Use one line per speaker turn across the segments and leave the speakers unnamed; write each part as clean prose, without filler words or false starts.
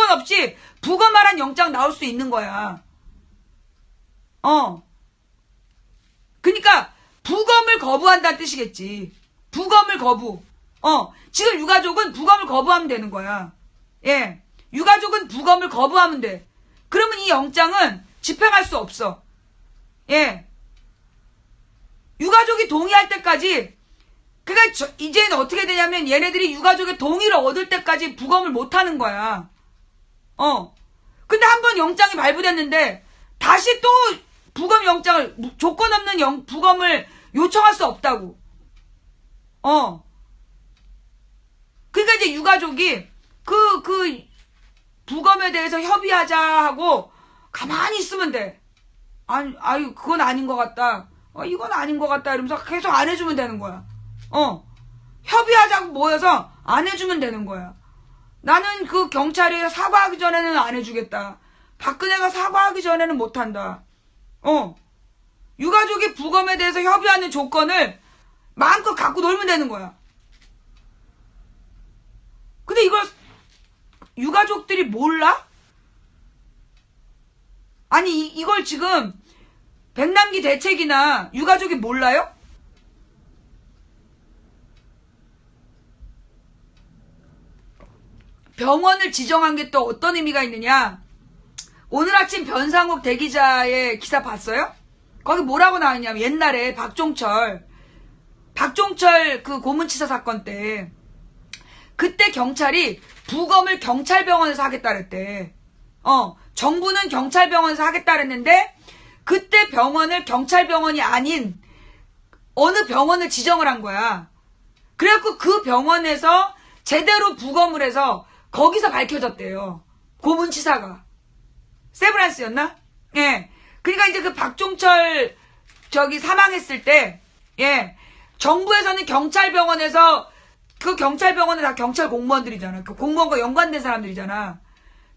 조건 없이 부검하란 영장 나올 수 있는 거야. 그러니까 부검을 거부한다는 뜻이겠지. 부검을 거부. 지금 유가족은 부검을 거부하면 되는 거야. 예. 유가족은 부검을 거부하면 돼. 그러면 이 영장은 집행할 수 없어. 예. 유가족이 동의할 때까지, 그러니까 이제는 어떻게 되냐면 얘네들이 유가족의 동의를 얻을 때까지 부검을 못 하는 거야. 근데 한번 영장이 발부됐는데 다시 또 부검 영장을, 조건 없는 부검을 요청할 수 없다고. 그러니까 이제 유가족이 그 부검에 대해서 협의하자 하고 가만히 있으면 돼. 아유, 그건 아닌 것 같다. 이건 아닌 것 같다. 이러면서 계속 안 해주면 되는 거야. 협의하자고 모여서 안 해주면 되는 거야. 나는 그 경찰이 사과하기 전에는 안 해주겠다. 박근혜가 사과하기 전에는 못한다. 유가족이 부검에 대해서 협의하는 조건을 마음껏 갖고 놀면 되는 거야. 근데 이걸 유가족들이 몰라? 아니 이걸 지금 백남기 대책이나 유가족이 몰라요? 병원을 지정한 게 또 어떤 의미가 있느냐? 오늘 아침 변상욱 대기자의 기사 봤어요? 거기 뭐라고 나왔냐면 옛날에 박종철 그 고문치사 사건 때 그때 경찰이 부검을 경찰병원에서 하겠다 그랬대. 정부는 경찰병원에서 하겠다 그랬는데 그때 병원을 경찰병원이 아닌 어느 병원을 지정을 한 거야. 그래갖고 그 병원에서 제대로 부검을 해서 거기서 밝혀졌대요. 고문치사가. 세브란스였나? 예. 그러니까 이제 그 박종철 사망했을 때, 예. 정부에서는 경찰병원에서, 그 경찰병원은 다 경찰 공무원들이잖아. 그 공무원과 연관된 사람들이잖아.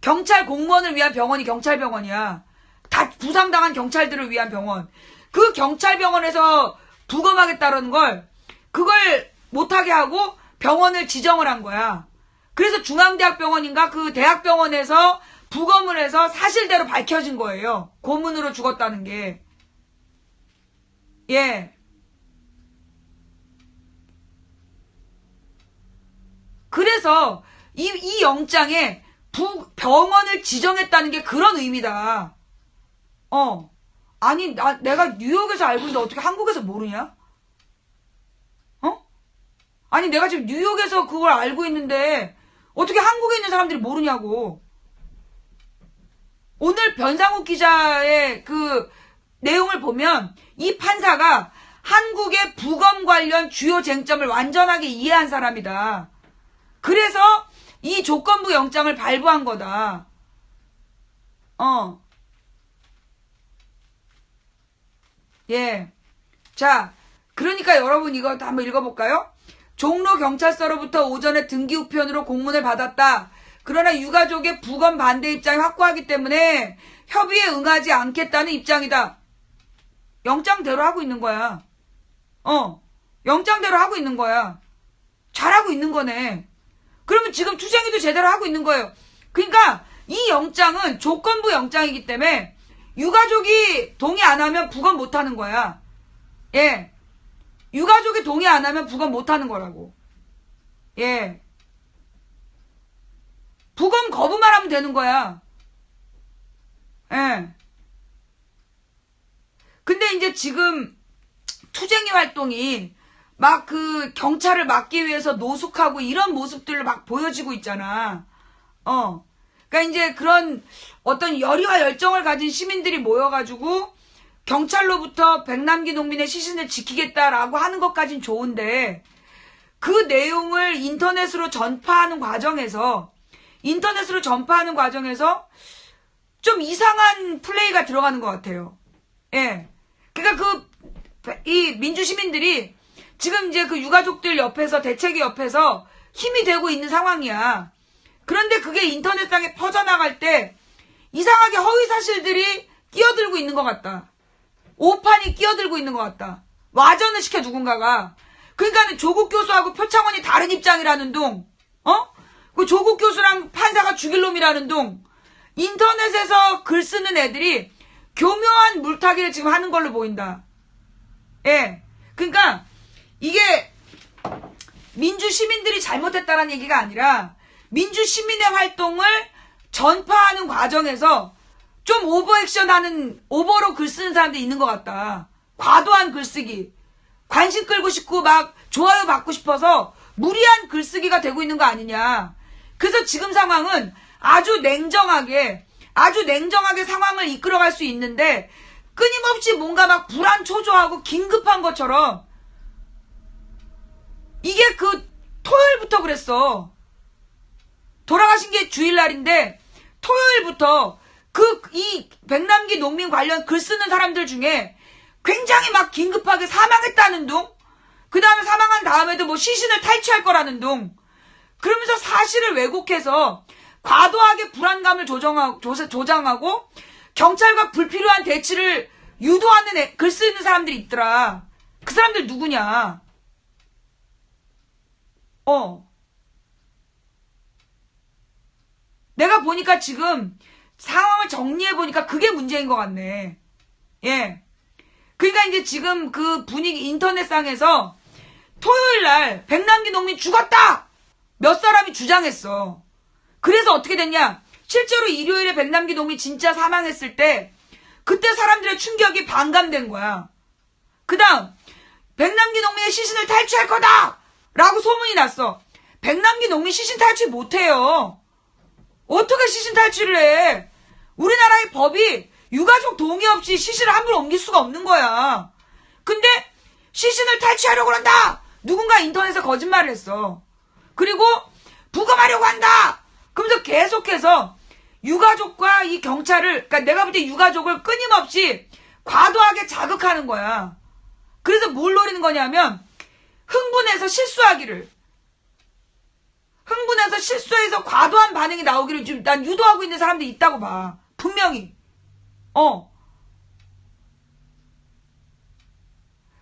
경찰 공무원을 위한 병원이 경찰병원이야. 다 부상당한 경찰들을 위한 병원. 그 경찰병원에서 부검하겠다는 걸, 그걸 못하게 하고 병원을 지정을 한 거야. 그래서 중앙대학병원인가 그 대학병원에서 부검을 해서 사실대로 밝혀진 거예요. 고문으로 죽었다는 게. 예. 그래서 이 영장에 병원을 지정했다는 게 그런 의미다. 아니 내가 뉴욕에서 알고 있는데 어떻게 한국에서 모르냐? 아니 내가 지금 뉴욕에서 그걸 알고 있는데 어떻게 한국에 있는 사람들이 모르냐고. 오늘 변상욱 기자의 그 내용을 보면 이 판사가 한국의 부검 관련 주요 쟁점을 완전하게 이해한 사람이다. 그래서 이 조건부 영장을 발부한 거다. 예. 자, 그러니까 여러분 이거 한번 읽어볼까요? 종로 경찰서로부터 오전에 등기 우편으로 공문을 받았다. 그러나 유가족의 부검 반대 입장이 확고하기 때문에 협의에 응하지 않겠다는 입장이다. 영장대로 하고 있는 거야. 영장대로 하고 있는 거야. 잘하고 있는 거네. 그러면 지금 투쟁이도 제대로 하고 있는 거예요. 그러니까 이 영장은 조건부 영장이기 때문에 유가족이 동의 안 하면 부검 못 하는 거야. 예. 유가족이 동의 안 하면 부검 못 하는 거라고. 예. 부검 거부만 하면 되는 거야. 예. 근데 이제 지금 투쟁이 활동이 막 그 경찰을 막기 위해서 노숙하고 이런 모습들을 막 보여지고 있잖아. 그러니까 이제 그런 어떤 열의와 열정을 가진 시민들이 모여가지고 경찰로부터 백남기 농민의 시신을 지키겠다라고 하는 것까진 좋은데 그 내용을 인터넷으로 전파하는 과정에서 좀 이상한 플레이가 들어가는 것 같아요. 예. 그러니까 이 민주시민들이 지금 이제 그 유가족들 옆에서 대책위 옆에서 힘이 되고 있는 상황이야. 그런데 그게 인터넷상에 퍼져나갈 때 이상하게 허위사실들이 끼어들고 있는 것 같다. 오판이 끼어들고 있는 것 같다. 와전을 시켜 누군가가. 그러니까 조국 교수하고 표창원이 다른 입장이라는 둥. 그 조국 교수랑 판사가 죽일 놈이라는 둥. 인터넷에서 글 쓰는 애들이 교묘한 물타기를 지금 하는 걸로 보인다. 예. 그러니까 이게 민주 시민들이 잘못했다라는 얘기가 아니라 민주 시민의 활동을 전파하는 과정에서 좀 오버액션하는, 오버로 글 쓰는 사람들이 있는 것 같다. 과도한 글쓰기. 관심 끌고 싶고 막 좋아요 받고 싶어서 무리한 글쓰기가 되고 있는 거 아니냐. 그래서 지금 상황은 아주 냉정하게 상황을 이끌어갈 수 있는데 끊임없이 뭔가 막 불안초조하고 긴급한 것처럼 이게 그 토요일부터 그랬어. 돌아가신 게 주일날인데 토요일부터 이 백남기 농민 관련 글 쓰는 사람들 중에 굉장히 막 긴급하게 사망했다는 둥, 그 다음에 사망한 다음에도 뭐 시신을 탈취할 거라는 둥, 그러면서 사실을 왜곡해서 과도하게 불안감을 조장하고 경찰과 불필요한 대치를 유도하는 글 쓰는 사람들이 있더라. 그 사람들 누구냐? 내가 보니까 지금 상황을 정리해보니까 그게 문제인 것 같네. 예. 그러니까 이제 지금 그 분위기 인터넷상에서 토요일날 백남기 농민 죽었다! 몇 사람이 주장했어. 그래서 어떻게 됐냐? 실제로 일요일에 백남기 농민 진짜 사망했을 때 그때 사람들의 충격이 반감된 거야. 그 다음 백남기 농민의 시신을 탈취할 거다! 라고 소문이 났어. 백남기 농민 시신 탈취 못해요. 어떻게 시신 탈취를 해? 우리나라의 법이 유가족 동의 없이 시신을 함부로 옮길 수가 없는 거야. 근데 시신을 탈취하려고 한다! 누군가 인터넷에 거짓말을 했어. 그리고 부검하려고 한다! 그러면서 계속해서 유가족과 이 경찰을, 그러니까 내가 볼 때 유가족을 끊임없이 과도하게 자극하는 거야. 그래서 뭘 노리는 거냐면 흥분해서 실수해서 과도한 반응이 나오기를 지금 난 유도하고 있는 사람들이 있다고 봐. 분명히.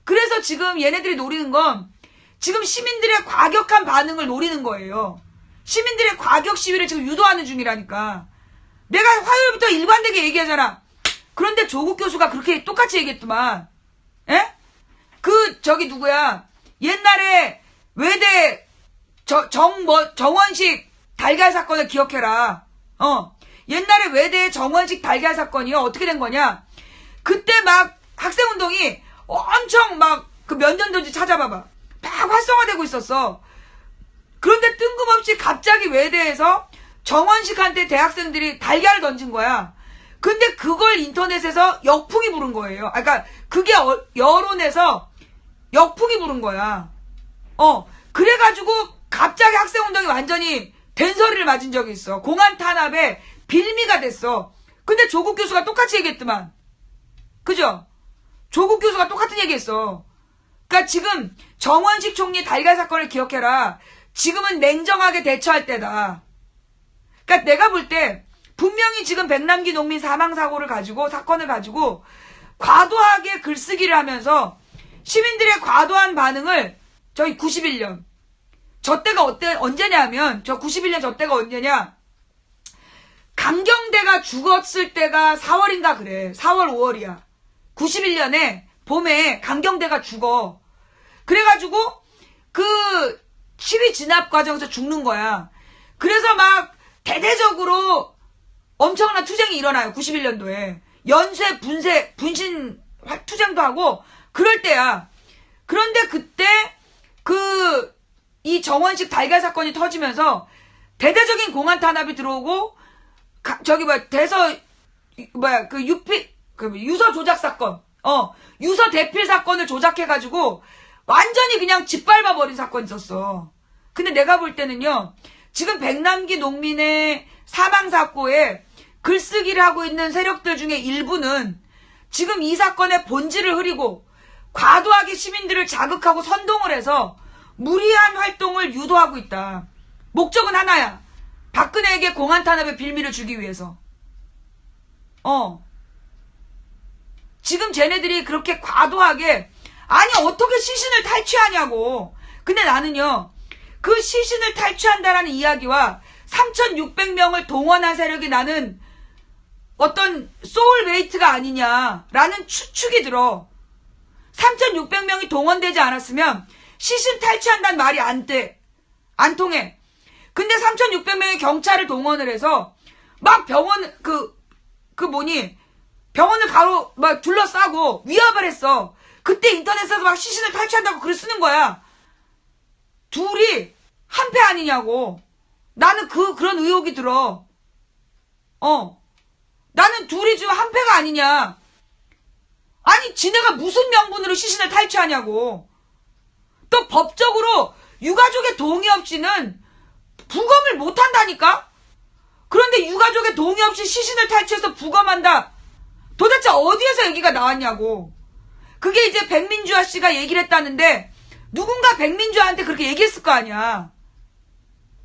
그래서 지금 얘네들이 노리는 건 지금 시민들의 과격한 반응을 노리는 거예요. 시민들의 과격 시위를 지금 유도하는 중이라니까. 내가 화요일부터 일관되게 얘기하잖아. 그런데 조국 교수가 그렇게 똑같이 얘기했더만. 에? 누구야. 옛날에 외대 정원식 달걀 사건을 기억해라. 옛날에 외대 정원식 달걀 사건이요. 어떻게 된 거냐. 그때 막 학생운동이 엄청 막 그 몇 년도인지 찾아봐봐. 막 활성화되고 있었어. 그런데 뜬금없이 갑자기 외대에서 정원식한테 대학생들이 달걀을 던진 거야. 근데 그걸 인터넷에서 역풍이 부른 거예요. 그러니까 그게 여론에서 역풍이 부른 거야. 그래가지고 갑자기 학생운동이 완전히 된소리를 맞은 적이 있어. 공안 탄압에 빌미가 됐어. 근데 조국 교수가 똑같이 얘기했더만. 그죠? 조국 교수가 똑같은 얘기했어. 그러니까 지금 정원식 총리 달걀 사건을 기억해라. 지금은 냉정하게 대처할 때다. 그러니까 내가 볼 때 분명히 지금 백남기 농민 사망사건을 가지고 과도하게 글쓰기를 하면서 시민들의 과도한 반응을 저희 91년 저 때가 언제냐면 저 91년 저 때가 언제냐, 강경대가 죽었을 때가 4월인가 그래. 4월 5월이야 91년에 봄에 강경대가 죽어. 그래가지고 그 시위 진압 과정에서 죽는 거야. 그래서 막 대대적으로 엄청난 투쟁이 일어나요. 91년도에 연쇄 분신 투쟁도 하고 그럴 때야. 그런데 그때 이 정원식 달걀 사건이 터지면서 대대적인 공안 탄압이 들어오고 유서 조작 사건, 유서 대필 사건을 조작해가지고 완전히 그냥 짓밟아버린 사건이 있었어. 근데 내가 볼 때는요, 지금 백남기 농민의 사망사고에 글쓰기를 하고 있는 세력들 중에 일부는 지금 이 사건의 본질을 흐리고 과도하게 시민들을 자극하고 선동을 해서 무리한 활동을 유도하고 있다. 목적은 하나야. 박근혜에게 공안 탄압의 빌미를 주기 위해서. 지금 쟤네들이 그렇게 과도하게, 아니 어떻게 시신을 탈취하냐고. 근데 나는요, 그 시신을 탈취한다라는 이야기와 3,600명을 동원한 세력이 나는 어떤 소울메이트가 아니냐라는 추측이 들어. 3,600명이 동원되지 않았으면 시신 탈취한다는 말이 안 돼. 안 통해. 근데 3,600명의 경찰을 동원을 해서 막 병원을 막 둘러싸고 위협을 했어. 그때 인터넷에서 막 시신을 탈취한다고 글을 쓰는 거야. 둘이 한패 아니냐고. 나는 그런 의혹이 들어. 나는 둘이 지금 한패가 아니냐. 아니, 지네가 무슨 명분으로 시신을 탈취하냐고. 또 법적으로 유가족의 동의 없이는 부검을 못 한다니까? 그런데 유가족의 동의 없이 시신을 탈취해서 부검한다. 도대체 어디에서 얘기가 나왔냐고. 그게 이제 백민주아 씨가 얘기를 했다는데 누군가 백민주아한테 그렇게 얘기했을 거 아니야.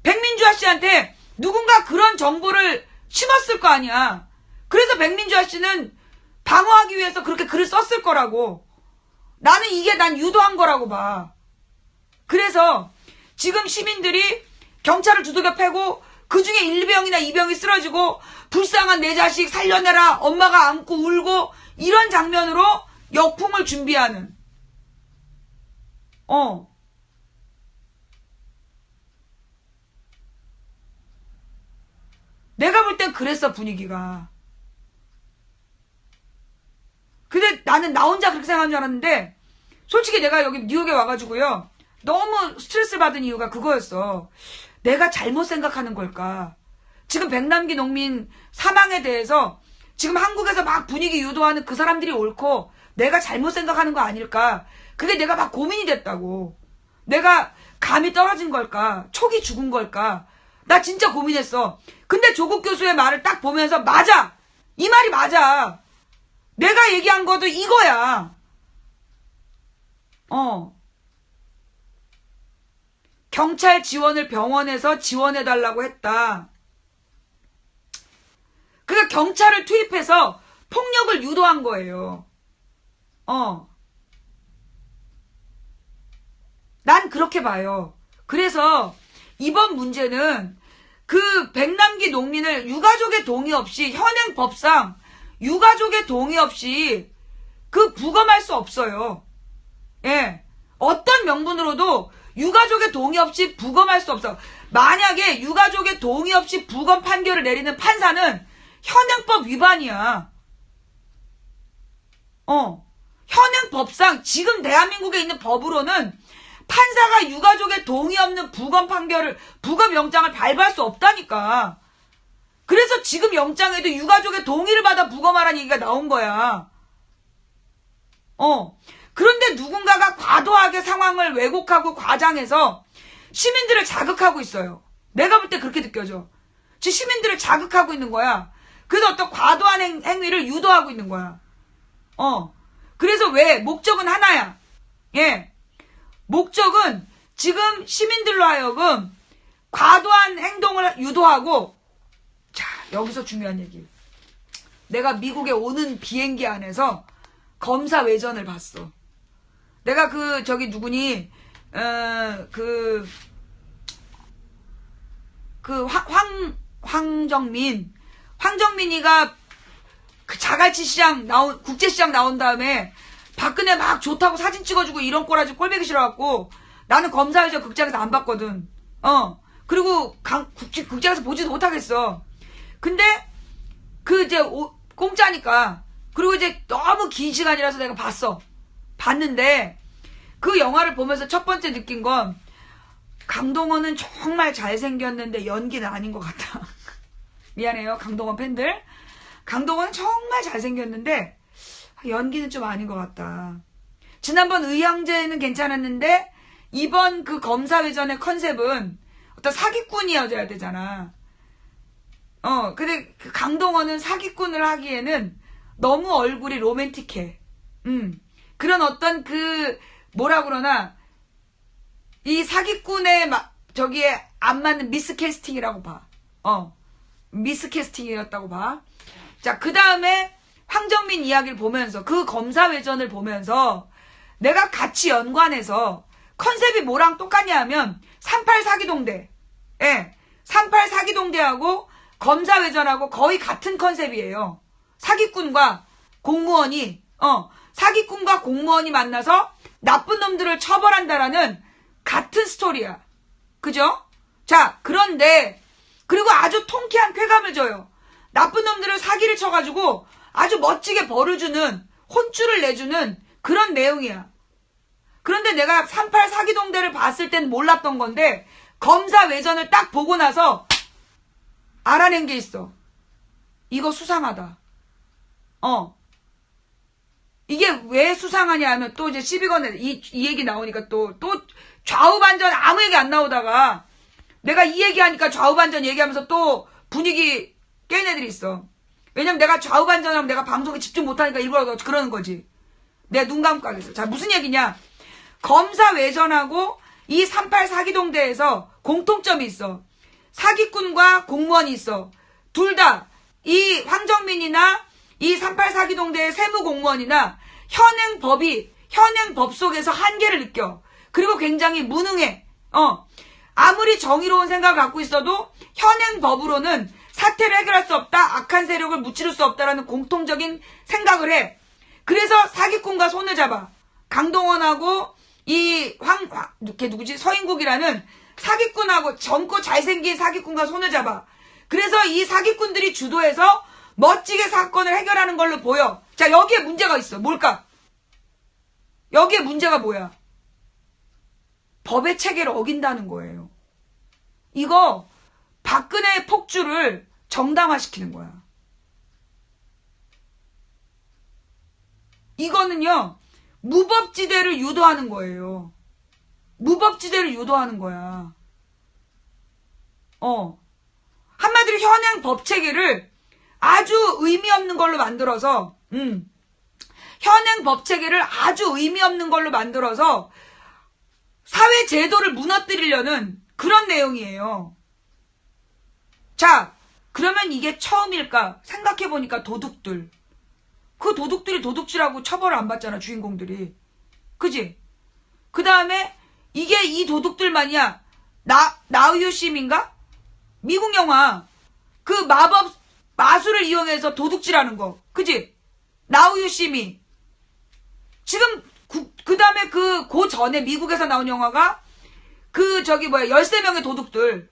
백민주아 씨한테 누군가 그런 정보를 심었을 거 아니야. 그래서 백민주아 씨는 방어하기 위해서 그렇게 글을 썼을 거라고. 나는 이게 난 유도한 거라고 봐. 그래서 지금 시민들이 경찰을 두들겨 패고 그중에 1병이나 2병이 쓰러지고 불쌍한 내 자식 살려내라 엄마가 안고 울고 이런 장면으로 역풍을 준비하는 내가 볼 땐 그랬어 분위기가. 근데 나는 나 혼자 그렇게 생각한 줄 알았는데 솔직히 내가 여기 뉴욕에 와가지고요 너무 스트레스 받은 이유가 그거였어. 내가 잘못 생각하는 걸까? 지금 백남기 농민 사망에 대해서 지금 한국에서 막 분위기 유도하는 그 사람들이 옳고 내가 잘못 생각하는 거 아닐까? 그게 내가 막 고민이 됐다고. 내가 감이 떨어진 걸까? 촉이 죽은 걸까? 나 진짜 고민했어. 근데 조국 교수의 말을 딱 보면서 맞아! 이 말이 맞아! 내가 얘기한 것도 이거야. 경찰 지원을 병원에서 지원해달라고 했다. 그러니까 경찰을 투입해서 폭력을 유도한 거예요. 난 그렇게 봐요. 그래서 이번 문제는 그 백남기 농민을 유가족의 동의 없이 현행 법상 유가족의 동의 없이 그 부검할 수 없어요. 예. 어떤 명분으로도 유가족의 동의 없이 부검할 수 없어. 만약에 유가족의 동의 없이 부검 판결을 내리는 판사는 현행법 위반이야. 현행법상 지금 대한민국에 있는 법으로는 판사가 유가족의 동의 없는 부검 영장을 발부할 수 없다니까. 그래서 지금 영장에도 유가족의 동의를 받아 부검하라는 얘기가 나온 거야. 그런데 누군가가 과도하게 상황을 왜곡하고 과장해서 시민들을 자극하고 있어요. 내가 볼 때 그렇게 느껴져. 시민들을 자극하고 있는 거야. 그래서 어떤 과도한 행위를 유도하고 있는 거야. 그래서 왜? 목적은 하나야. 예. 목적은 지금 시민들로 하여금 과도한 행동을 유도하고, 자, 여기서 중요한 얘기. 내가 미국에 오는 비행기 안에서 검사 외전을 봤어. 내가 황정민이가 그 자갈치 시장 국제시장 나온 다음에 박근혜 막 좋다고 사진 찍어주고 이런 꼬라지 꼴보기 싫어갖고 나는 검사회전 극장에서 안 봤거든. 그리고 극장에서 보지도 못하겠어. 근데 공짜니까. 그리고 이제 너무 긴 시간이라서 내가 봤는데 그 영화를 보면서 첫 번째 느낀 건 강동원은 정말 잘생겼는데 연기는 아닌 것 같다. 미안해요 강동원 팬들. 강동원은 정말 잘생겼는데 연기는 좀 아닌 것 같다. 지난번 의형제는 괜찮았는데 이번 그 검사회전의 컨셉은 어떤 사기꾼이어야 되잖아. 근데 그 강동원은 사기꾼을 하기에는 너무 얼굴이 로맨틱해. 그런 어떤 뭐라 그러나 이 사기꾼의 저기에 안 맞는 미스캐스팅이라고 봐. 미스캐스팅이었다고 봐. 자, 그 다음에 황정민 이야기를 보면서 그 검사회전을 보면서 내가 같이 연관해서 컨셉이 뭐랑 똑같냐 하면 38 사기동대. 예. 38 사기동대하고 검사회전하고 거의 같은 컨셉이에요. 사기꾼과 공무원이, 사기꾼과 공무원이 만나서 나쁜 놈들을 처벌한다라는 같은 스토리야. 그죠? 자, 그런데, 그리고 아주 통쾌한 쾌감을 줘요. 나쁜 놈들을 사기를 쳐가지고 아주 멋지게 벌을 주는, 혼쭐을 내주는 그런 내용이야. 그런데 내가 38 사기동대를 봤을 땐 몰랐던 건데, 검사 외전을 딱 보고 나서 알아낸 게 있어. 이거 수상하다. 이게 왜 수상하냐 하면 또 이제 12권에 이 얘기 나오니까 또 좌우반전 아무 얘기 안 나오다가 내가 이 얘기하니까 좌우반전 얘기하면서 또 분위기 깬 애들이 있어. 왜냐면 내가 좌우반전하면 내가 방송에 집중 못하니까 일부러 그러는 거지. 내가 눈 감고 하겠어. 자, 무슨 얘기냐. 검사 외전하고 이 38 사기동대에서 공통점이 있어. 사기꾼과 공무원이 있어. 둘 다 이 황정민이나 이 38 사기동대의 세무공무원이나 현행 법 속에서 한계를 느껴. 그리고 굉장히 무능해. 아무리 정의로운 생각을 갖고 있어도 현행 법으로는 사태를 해결할 수 없다. 악한 세력을 무찌를 수 없다라는 공통적인 생각을 해. 그래서 사기꾼과 손을 잡아. 강동원하고 걔 누구지? 서인국이라는 사기꾼하고 젊고 잘생긴 사기꾼과 손을 잡아. 그래서 이 사기꾼들이 주도해서 멋지게 사건을 해결하는 걸로 보여. 자, 여기에 문제가 있어. 뭘까? 여기에 문제가 뭐야? 법의 체계를 어긴다는 거예요. 이거 박근혜의 폭주를 정당화시키는 거야. 이거는요, 무법지대를 유도하는 거예요. 무법지대를 유도하는 거야. 한마디로 현행 법체계를 아주 의미 없는 걸로 만들어서, 현행 법체계를 아주 의미 없는 걸로 만들어서 사회 제도를 무너뜨리려는 그런 내용이에요. 자, 그러면 이게 처음일까? 생각해보니까 도둑들. 그 도둑들이 도둑질하고 처벌을 안 받잖아, 주인공들이. 그지? 그 다음에 이게 이 도둑들만이야. 나우유심인가? 미국 영화. 그 마술을 이용해서 도둑질하는 거. 그지? 나우유심이. 지금 그 다음에 그 전에 미국에서 나온 영화가 13명의 도둑들.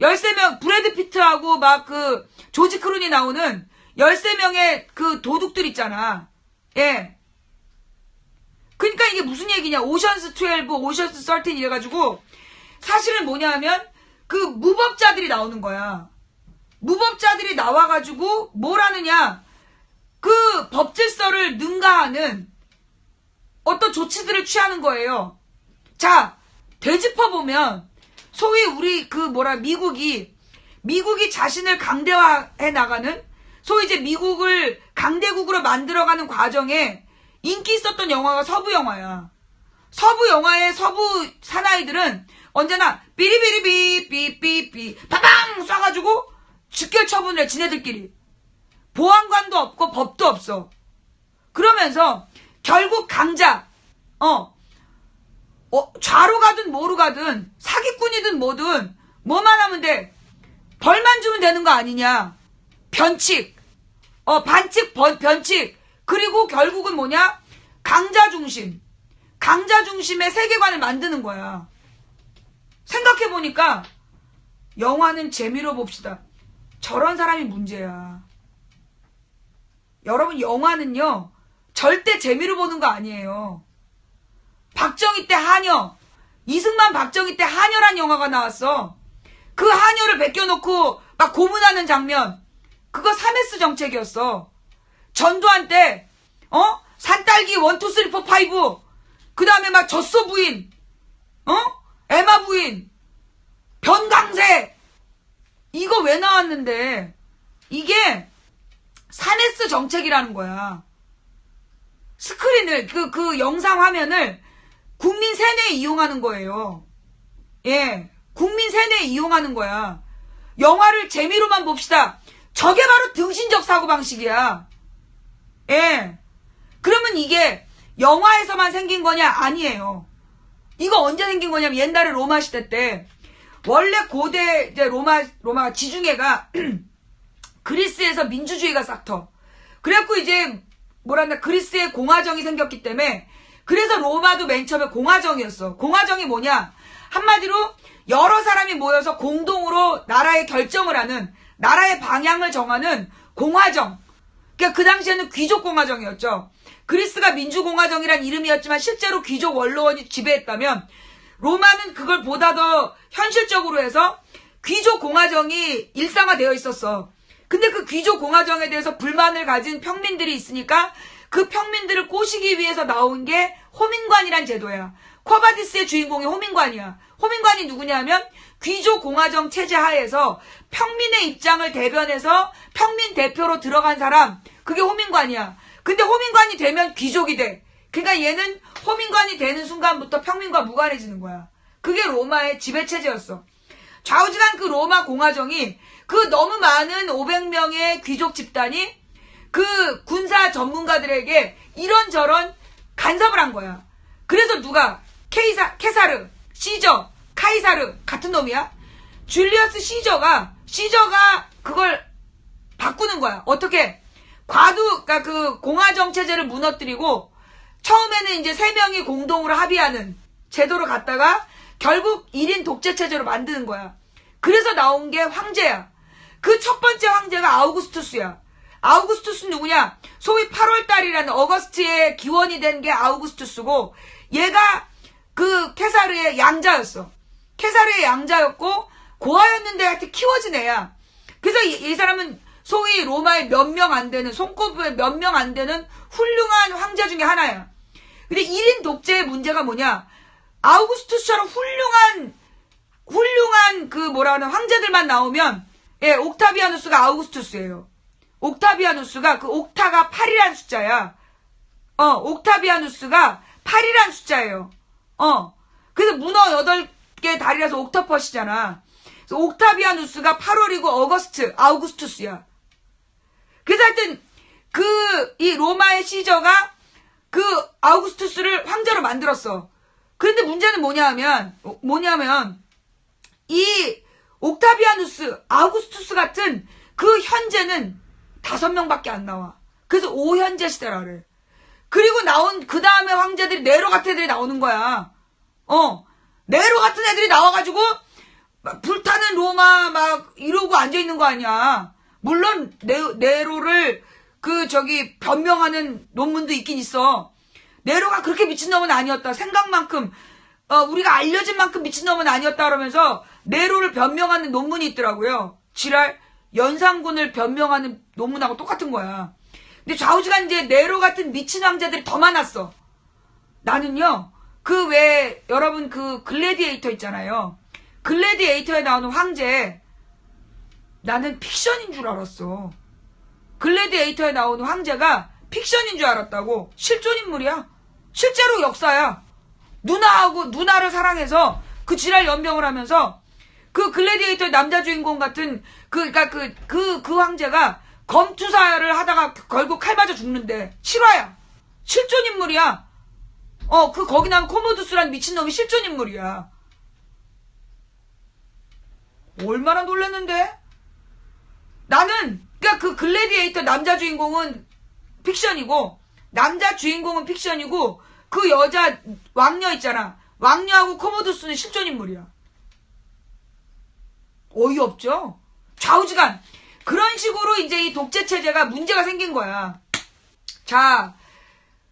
13명, 브래드 피트하고 조지 크루니 나오는 13명의 그 도둑들 있잖아. 예. 그러니까 이게 무슨 얘기냐. 오션스 12, 오션스 13 이래가지고 사실은 뭐냐 하면 그 무법자들이 나오는 거야. 무법자들이 나와가지고 뭘 하느냐. 그 법질서를 능가하는 어떤 조치들을 취하는 거예요. 자, 되짚어보면 소위 우리 미국이 자신을 강대화해 나가는 소위 이제 미국을 강대국으로 만들어가는 과정에 인기 있었던 영화가 서부 영화야. 서부 영화의 서부 사나이들은 언제나 삐리비리비 삐삐삐 파방 쏴가지고 직결 처분을 해. 지네들끼리. 보안관도 없고 법도 없어. 그러면서 결국 강자 좌로 가든 뭐로 가든 사기꾼이든 뭐든 뭐만 하면 돼. 벌만 주면 되는 거 아니냐. 변칙. 변칙. 그리고 결국은 뭐냐? 강자 중심. 강자 중심의 세계관을 만드는 거야. 생각해보니까 영화는 재미로 봅시다. 저런 사람이 문제야. 여러분, 영화는요 절대 재미로 보는 거 아니에요. 박정희 때 하녀, 이승만 박정희 때 하녀란 영화가 나왔어. 그 하녀를 베껴놓고 막 고문하는 장면, 그거 사메스 정책이었어. 전두환 때 산딸기 1, 2, 3, 4, 5, 그 다음에 막 젖소 부인, 에마 부인, 변강세, 이거 왜 나왔는데 이게 사메스 정책이라는 거야. 스크린을 그 영상 화면을 국민 세뇌에 이용하는 거예요. 예, 국민 세뇌에 이용하는 거야. 영화를 재미로만 봅시다. 저게 바로 등신적 사고방식이야. 예. 그러면 이게 영화에서만 생긴 거냐? 아니에요. 이거 언제 생긴 거냐면 옛날에 로마 시대 때 원래 고대 이제 로마 지중해가 그리스에서 민주주의가 싹터. 그래갖고 이제 뭐랄까 그리스에 공화정이 생겼기 때문에 그래서 로마도 맨 처음에 공화정이었어. 공화정이 뭐냐? 한마디로 여러 사람이 모여서 공동으로 나라의 결정을 하는 나라의 방향을 정하는 공화정. 그러니까 그 당시에는 귀족 공화정이었죠. 그리스가 민주공화정이란 이름이었지만 실제로 귀족 원로원이 지배했다면 로마는 그걸 보다 더 현실적으로 해서 귀족 공화정이 일상화되어 있었어. 근데 그 귀족 공화정에 대해서 불만을 가진 평민들이 있으니까 그 평민들을 꼬시기 위해서 나온 게 호민관이란 제도야. 쿼바디스의 주인공이 호민관이야. 호민관이 누구냐면 귀족 공화정 체제 하에서 평민의 입장을 대변해서 평민 대표로 들어간 사람, 그게 호민관이야. 근데 호민관이 되면 귀족이 돼. 그러니까 얘는 호민관이 되는 순간부터 평민과 무관해지는 거야. 그게 로마의 지배체제였어. 좌우지간 그 로마 공화정이 그 너무 많은 500명의 귀족 집단이 그 군사 전문가들에게 이런저런 간섭을 한 거야. 그래서 누가 케사르, 시저, 카이사르 같은 놈이야? 줄리어스 시저가 그걸 바꾸는 거야. 어떻게? 그러니까 그 공화정 체제를 무너뜨리고 처음에는 이제 3명이 공동으로 합의하는 제도로 갔다가 결국 1인 독재 체제로 만드는 거야. 그래서 나온 게 황제야. 그 첫 번째 황제가 아우구스투스야. 아우구스투스 누구냐? 소위 8월달이라는 어거스트의 기원이 된 게 아우구스투스고 얘가 그 케사르의 양자였어. 케사르의 양자였고 고아였는데 하여튼 키워진 애야. 그래서 이 사람은 소위 로마의 몇 명 안 되는 손꼽의 몇 명 안 되는 훌륭한 황제 중에 하나야. 근데 1인 독재의 문제가 뭐냐? 아우구스투스처럼 훌륭한 그 뭐라 하는 황제들만 나오면 예, 옥타비아누스가 아우구스투스예요. 옥타비아누스가 그 옥타가 8이란 숫자야. 옥타비아누스가 8이란 숫자예요. 그래서 문어 8개 다리라서 옥토퍼시잖아. 그래서 옥타비아누스가 8월이고 아우구스투스야. 그래서 하여튼 이 로마의 시저가 그 아우구스투스를 황제로 만들었어. 그런데 문제는 뭐냐면 이 옥타비아누스, 아우구스투스 같은 그 현재는 5명밖에 안 나와. 그래서 5현제 시대라 그래. 그리고 나온 그 다음에 황제들이 네로 같은 애들이 나오는 거야. 네로 같은 애들이 나와가지고 막 불타는 로마 막 이러고 앉아있는 거 아니야. 물론 네로를 변명하는 논문도 있긴 있어. 네로가 그렇게 미친놈은 아니었다. 생각만큼 우리가 알려진 만큼 미친놈은 아니었다 그러면서 네로를 변명하는 논문이 있더라고요. 지랄 연산군을 변명하는 논문하고 똑같은 거야. 근데 좌우지간 이제 네로 같은 미친 황제들이 더 많았어. 나는요 여러분 그 글래디에이터 있잖아요. 글래디에이터에 나오는 황제 나는 픽션인 줄 알았어. 글래디에이터에 나오는 황제가 픽션인 줄 알았다고. 실존 인물이야. 실제로 역사야. 누나를 사랑해서 그 지랄 연병을 하면서 그 글래디에이터의 남자 주인공 같은 그 황제가 검투사를 하다가 결국 칼 맞아 죽는데 실화야. 실존 인물이야. 거기 나온 코모두스란 미친놈이 실존 인물이야. 얼마나 놀랐는데? 나는 그러니까 그 글래디에이터 남자 주인공은 픽션이고 남자 주인공은 픽션이고 그 여자 왕녀 있잖아. 왕녀하고 코모두스는 실존 인물이야. 어이없죠? 좌우지간 그런 식으로 이제 이 독재 체제가 문제가 생긴 거야. 자,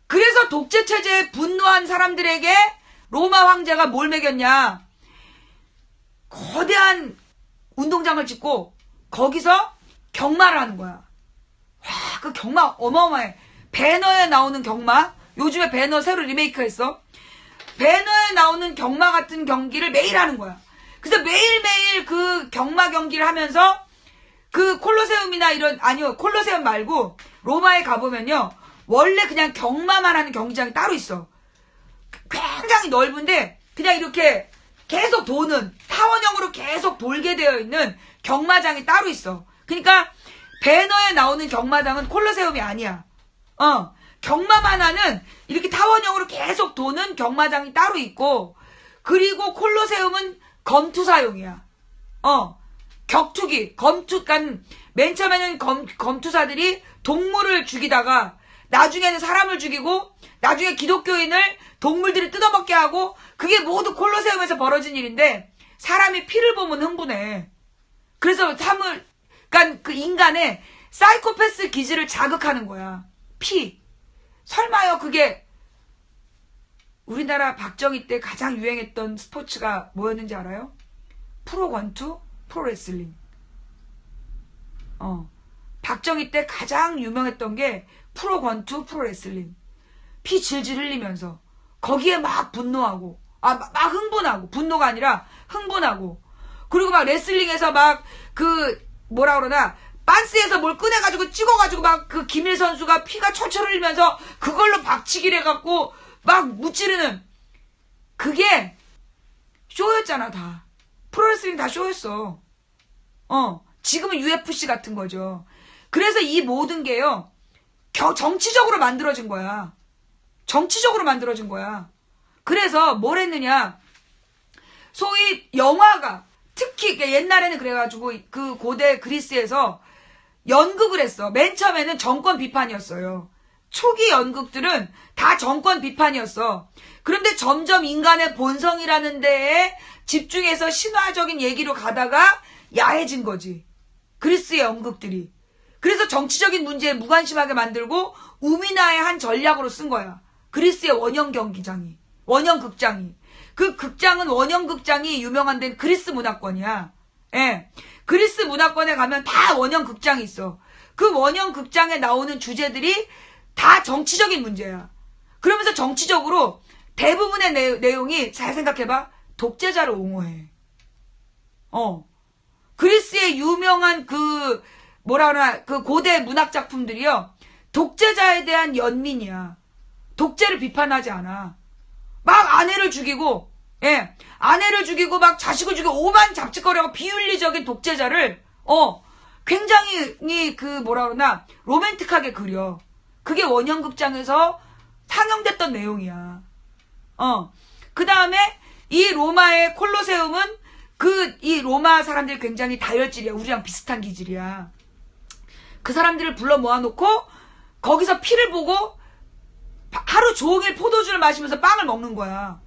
그래서 독재 체제에 분노한 사람들에게 로마 황제가 뭘 먹였냐? 거대한 운동장을 짓고 거기서 경마를 하는 거야. 와, 그 경마 어마어마해. 배너에 나오는 경마. 요즘에 배너 새로 리메이크했어. 배너에 나오는 경마 같은 경기를 매일 하는 거야. 그래서 매일매일 그 경마 경기를 하면서 그 콜로세움이나 콜로세움 말고 로마에 가보면요. 원래 그냥 경마만 하는 경기장이 따로 있어. 굉장히 넓은데 그냥 이렇게 계속 도는 타원형으로 계속 돌게 되어 있는 경마장이 따로 있어. 그러니까 배너에 나오는 경마장은 콜로세움이 아니야. 경마만 하는 이렇게 타원형으로 계속 도는 경마장이 따로 있고 그리고 콜로세움은 검투사용이야. 격투기, 그러니까 맨 처음에는 검투사들이 동물을 죽이다가 나중에는 사람을 죽이고 나중에 기독교인을 동물들이 뜯어먹게 하고 그게 모두 콜로세움에서 벌어진 일인데 사람이 피를 보면 흥분해. 그래서 그러니까 그 인간의 사이코패스 기질을 자극하는 거야. 피. 설마요 그게 우리나라 박정희 때 가장 유행했던 스포츠가 뭐였는지 알아요? 프로권투, 프로레슬링. 박정희 때 가장 유명했던 게 프로권투, 프로레슬링. 피 질질 흘리면서 거기에 막 분노하고 막 흥분하고 분노가 아니라 흥분하고 그리고 막 레슬링에서 막 뭐라 그러나 빤스에서 뭘 꺼내가지고 찍어가지고 막 그 김일 선수가 피가 철철 흘리면서 그걸로 박치기를 해갖고 막 무찌르는 그게 쇼였잖아 다. 프로레슬링 다 쇼였어. 지금은 UFC 같은 거죠. 그래서 이 모든 게요 정치적으로 만들어진 거야. 정치적으로 만들어진 거야. 그래서 뭘 했느냐 소위 영화가 특히 옛날에는 그래가지고 그 고대 그리스에서 연극을 했어. 맨 처음에는 정권 비판이었어요. 초기 연극들은 다 정권 비판이었어. 그런데 점점 인간의 본성이라는 데에 집중해서 신화적인 얘기로 가다가 야해진 거지. 그리스의 연극들이. 그래서 정치적인 문제에 무관심하게 만들고 우미나의 한 전략으로 쓴 거야. 그리스의 원형극장이. 그 극장은 원형극장이 유명한 데는 그리스 문화권이야. 예. 그리스 문화권에 가면 다 원형극장이 있어. 그 원형극장에 나오는 주제들이 다 정치적인 문제야. 그러면서 정치적으로 대부분의 내용이 잘 생각해봐. 독재자를 옹호해. 그리스의 유명한 그 고대 문학 작품들이요. 독재자에 대한 연민이야. 독재를 비판하지 않아. 막 아내를 죽이고 막 자식을 죽이고 오만 잡짓거리하고 비윤리적인 독재자를 굉장히 로맨틱하게 그려. 그게 원형극장에서 상영됐던 내용이야. 그 다음에 이 로마의 콜로세움은 이 로마 사람들이 굉장히 다혈질이야. 우리랑 비슷한 기질이야. 그 사람들을 불러 모아놓고 거기서 피를 보고 하루 종일 포도주를 마시면서 빵을 먹는 거야.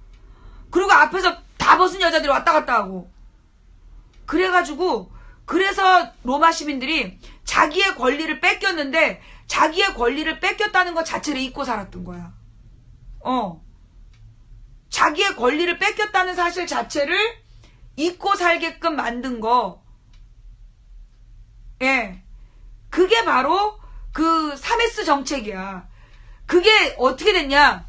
그리고 앞에서 다 벗은 여자들이 왔다 갔다 하고. 그래서 로마 시민들이 자기의 권리를 뺏겼는데 자기의 권리를 뺏겼다는 것 자체를 잊고 살았던 거야. 자기의 권리를 뺏겼다는 사실 자체를 잊고 살게끔 만든 거. 예. 그게 바로 그 사메스 정책이야. 그게 어떻게 됐냐?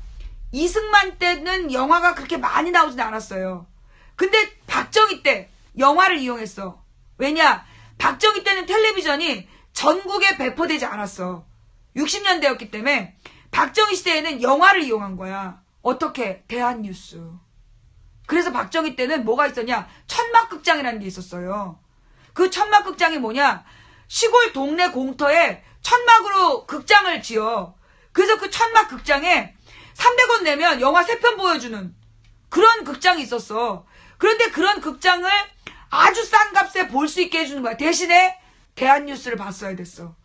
이승만 때는 영화가 그렇게 많이 나오진 않았어요. 근데 박정희 때 영화를 이용했어. 왜냐? 박정희 때는 텔레비전이 전국에 배포되지 않았어. 60년대였기 때문에 박정희 시대에는 영화를 이용한 거야. 어떻게? 대한뉴스. 그래서 박정희 때는 뭐가 있었냐? 천막극장이라는 게 있었어요. 그 천막극장이 뭐냐? 시골 동네 공터에 천막으로 극장을 지어. 그래서 그 천막극장에 300원 내면 영화 3편 보여주는 그런 극장이 있었어. 그런데 그런 극장을 아주 싼 값에 볼 수 있게 해주는 거야. 대신에 대한뉴스를 봤어야 됐어.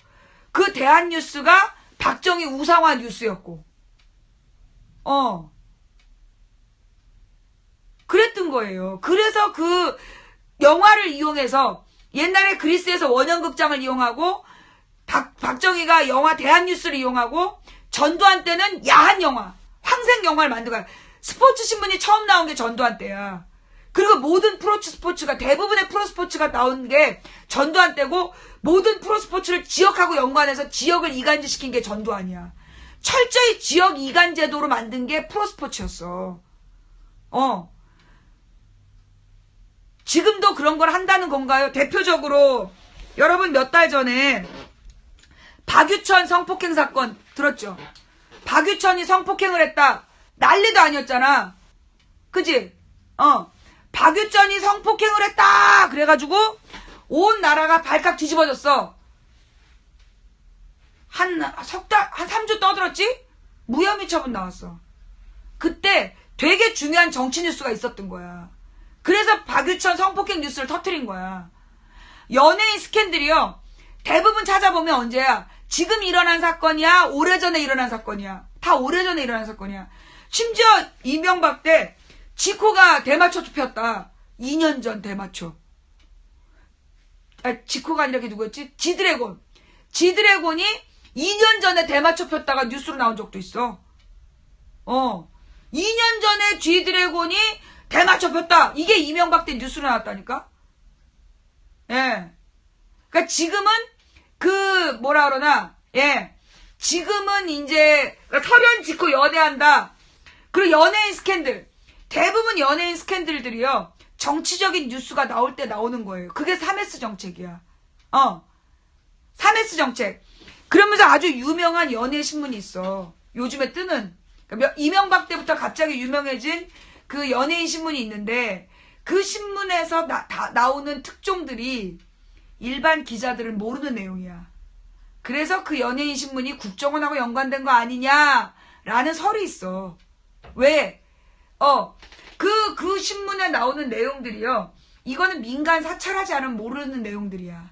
그 대한뉴스가 박정희 우상화 뉴스였고. 그랬던 거예요. 그래서 그 영화를 이용해서 옛날에 그리스에서 원형극장을 이용하고 박정희가 영화 대한뉴스를 이용하고 전두환 때는 야한 영화, 황색 영화를 만든 거야. 스포츠 신문이 처음 나온 게 전두환 때야. 그리고 모든 프로스포츠가 대부분의 프로스포츠가 나온 게 전두환 때고 모든 프로스포츠를 지역하고 연관해서 지역을 이간질시킨 게 전두환이야. 철저히 지역 이간 제도로 만든 게 프로스포츠였어. 지금도 그런 걸 한다는 건가요? 대표적으로 여러분 몇 달 전에 박유천 성폭행 사건 들었죠? 박유천이 성폭행을 했다. 난리도 아니었잖아. 그지? 박유천이 성폭행을 했다. 그래가지고 온 나라가 발칵 뒤집어졌어. 한 3주 떠들었지? 무혐의 처분 나왔어. 그때 되게 중요한 정치 뉴스가 있었던 거야. 그래서 박유천 성폭행 뉴스를 터뜨린 거야. 연예인 스캔들이요. 대부분 찾아보면 언제야? 지금 일어난 사건이야? 오래전에 일어난 사건이야? 다 오래전에 일어난 사건이야. 심지어 이명박 때 지코가 대마초 폈다. 2년 전 대마초. 지코가 아니라 누구였지? 지드래곤. 지드래곤이 2년 전에 대마초 폈다가 뉴스로 나온 적도 있어. 2년 전에 지드래곤이 대마초 폈다. 이게 이명박 때 뉴스로 나왔다니까? 예. 그러니까 지금은 뭐라 그러나, 예. 지금은 이제, 설현 지코 연애한다. 그리고 연예인 스캔들. 대부분 연예인 스캔들들이요. 정치적인 뉴스가 나올 때 나오는 거예요. 그게 3S 정책이야. 3S 정책. 그러면서 아주 유명한 연예 신문이 있어. 요즘에 뜨는. 그러니까 이명박 때부터 갑자기 유명해진 그 연예인 신문이 있는데 그 신문에서 나오는 특종들이 일반 기자들은 모르는 내용이야. 그래서 그 연예인 신문이 국정원하고 연관된 거 아니냐라는 설이 있어. 왜? 그 신문에 나오는 내용들이요. 이거는 민간 사찰하지 않으면 모르는 내용들이야.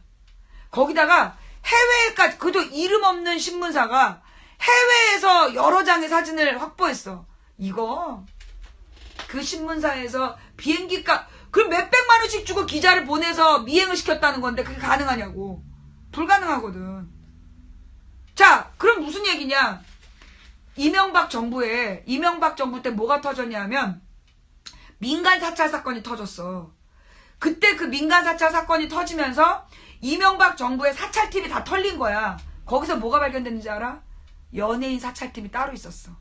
거기다가 해외까지, 그것도 이름 없는 신문사가 해외에서 여러 장의 사진을 확보했어. 이거 그 신문사에서 비행기값 그럼 몇백만 원씩 주고 기자를 보내서 미행을 시켰다는 건데 그게 가능하냐고. 불가능하거든. 자, 그럼 무슨 얘기냐? 이명박 정부 때 뭐가 터졌냐면 민간 사찰 사건이 터졌어. 그때 그 민간 사찰 사건이 터지면서 이명박 정부의 사찰팀이 다 털린 거야. 거기서 뭐가 발견됐는지 알아? 연예인 사찰팀이 따로 있었어.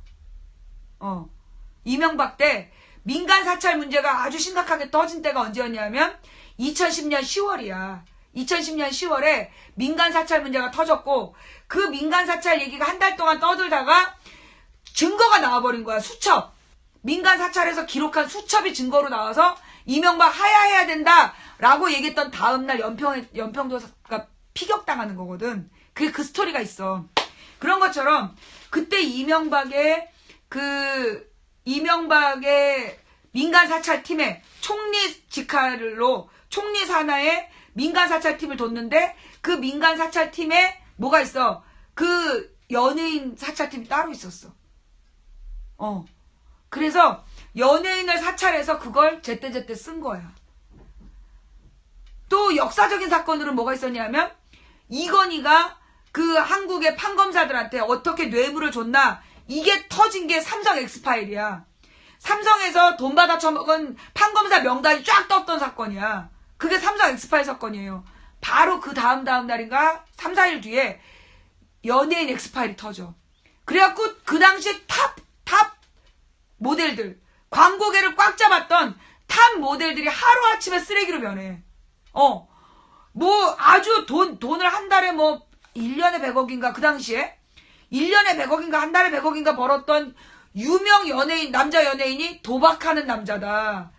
이명박 때 민간 사찰 문제가 아주 심각하게 터진 때가 언제였냐면 2010년 10월이야. 2010년 10월에 민간 사찰 문제가 터졌고 그 민간 사찰 얘기가 한 달 동안 떠들다가 증거가 나와버린 거야. 수첩. 민간 사찰에서 기록한 수첩이 증거로 나와서 이명박 하야해야 된다라고 얘기했던 다음날 연평도가 피격당하는 거거든. 그게 그 스토리가 있어. 그런 것처럼 그때 이명박의 민간 사찰팀에 총리 직할로 총리 산하에 민간 사찰팀을 뒀는데 그 민간 사찰팀에 뭐가 있어? 그 연예인 사찰팀이 따로 있었어. 그래서 연예인을 사찰해서 그걸 제때제때 쓴 거야. 또 역사적인 사건으로 뭐가 있었냐면 이건희가 그 한국의 판검사들한테 어떻게 뇌물을 줬나 이게 터진 게 삼성 엑스파일이야. 삼성에서 돈 받아 처먹은 판검사 명단이 쫙 떴던 사건이야. 그게 삼성 엑스파일 사건이에요. 바로 그 다음 날인가 3, 4일 뒤에 연예인 엑스파일이 터져. 그래갖고 그 당시에 탑 모델들 광고계를 꽉 잡았던 탑 모델들이 하루아침에 쓰레기로 변해. 뭐 아주 돈을 한 달에 뭐 1년에 100억인가 그 당시에 1년에 100억인가 한 달에 100억인가 벌었던 유명 연예인 남자 연예인이 도박하는 남자다.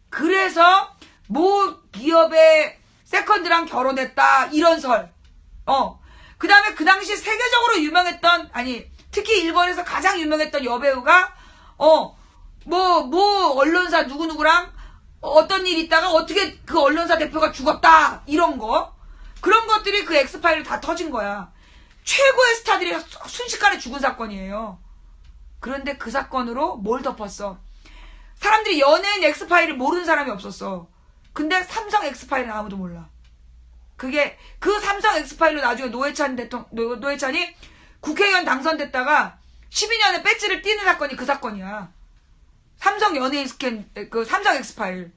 그래서 모 기업의 세컨드랑 결혼했다 이런 설. 그 다음에 그 당시 세계적으로 유명했던 특히 일본에서 가장 유명했던 여배우가 뭐 언론사 누구누구랑 어떤 일이 있다가 어떻게 그 언론사 대표가 죽었다 이런 거 그런 것들이 그 엑스파일을 다 터진 거야. 최고의 스타들이 순식간에 죽은 사건이에요. 그런데 그 사건으로 뭘 덮었어? 사람들이 연예인 엑스파일을 모르는 사람이 없었어. 근데 삼성 엑스파일은 아무도 몰라. 그게 그 삼성 엑스파일로 나중에 노회찬이 국회의원 당선됐다가 12년에 배지를 띄는 사건이 그 사건이야. 삼성 연예인 삼성 엑스파일.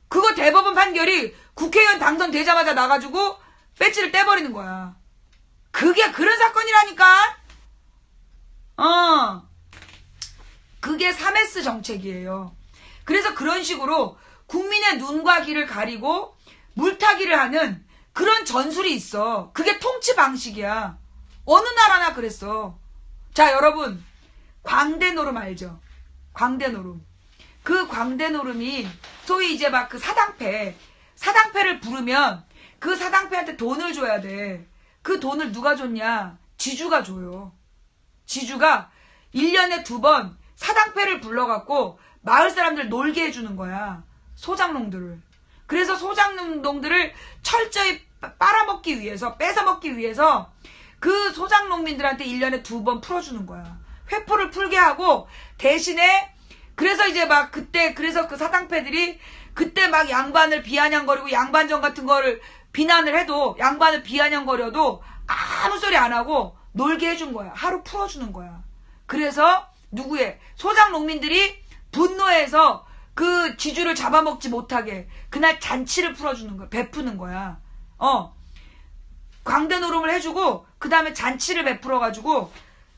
그거 대법원 판결이 국회의원 당선되자마자 나가지고 배지를 떼버리는 거야. 그게 그런 사건이라니까? 그게 3S 정책이에요. 그래서 그런 식으로 국민의 눈과 귀를 가리고 물타기를 하는 그런 전술이 있어. 그게 통치 방식이야. 어느 나라나 그랬어. 자, 여러분. 광대노름 알죠? 광대노름. 그 광대노름이 소위 이제 막 그 사당패를 부르면 그 사당패한테 돈을 줘야 돼. 그 돈을 누가 줬냐? 지주가 줘요. 지주가 1년에 2번 사당패를 불러갖고 마을 사람들 놀게 해주는 거야. 소장농들을. 그래서 소장농들을 철저히 빨아먹기 위해서, 뺏어먹기 위해서 그 소장농민들한테 1년에 2번 풀어주는 거야. 회포를 풀게 하고 대신에 그래서 이제 막 그때 그래서 그 사당패들이 그때 막 양반을 비아냥거리고 양반전 같은 거를 비난을 해도 양반을 비아냥거려도 아무 소리 안 하고 놀게 해준 거야. 하루 풀어주는 거야. 그래서 누구의 소장농민들이 분노해서 그 지주를 잡아먹지 못하게 그날 잔치를 풀어주는 거야. 베푸는 거야. 광대 노름을 해주고 그 다음에 잔치를 베풀어가지고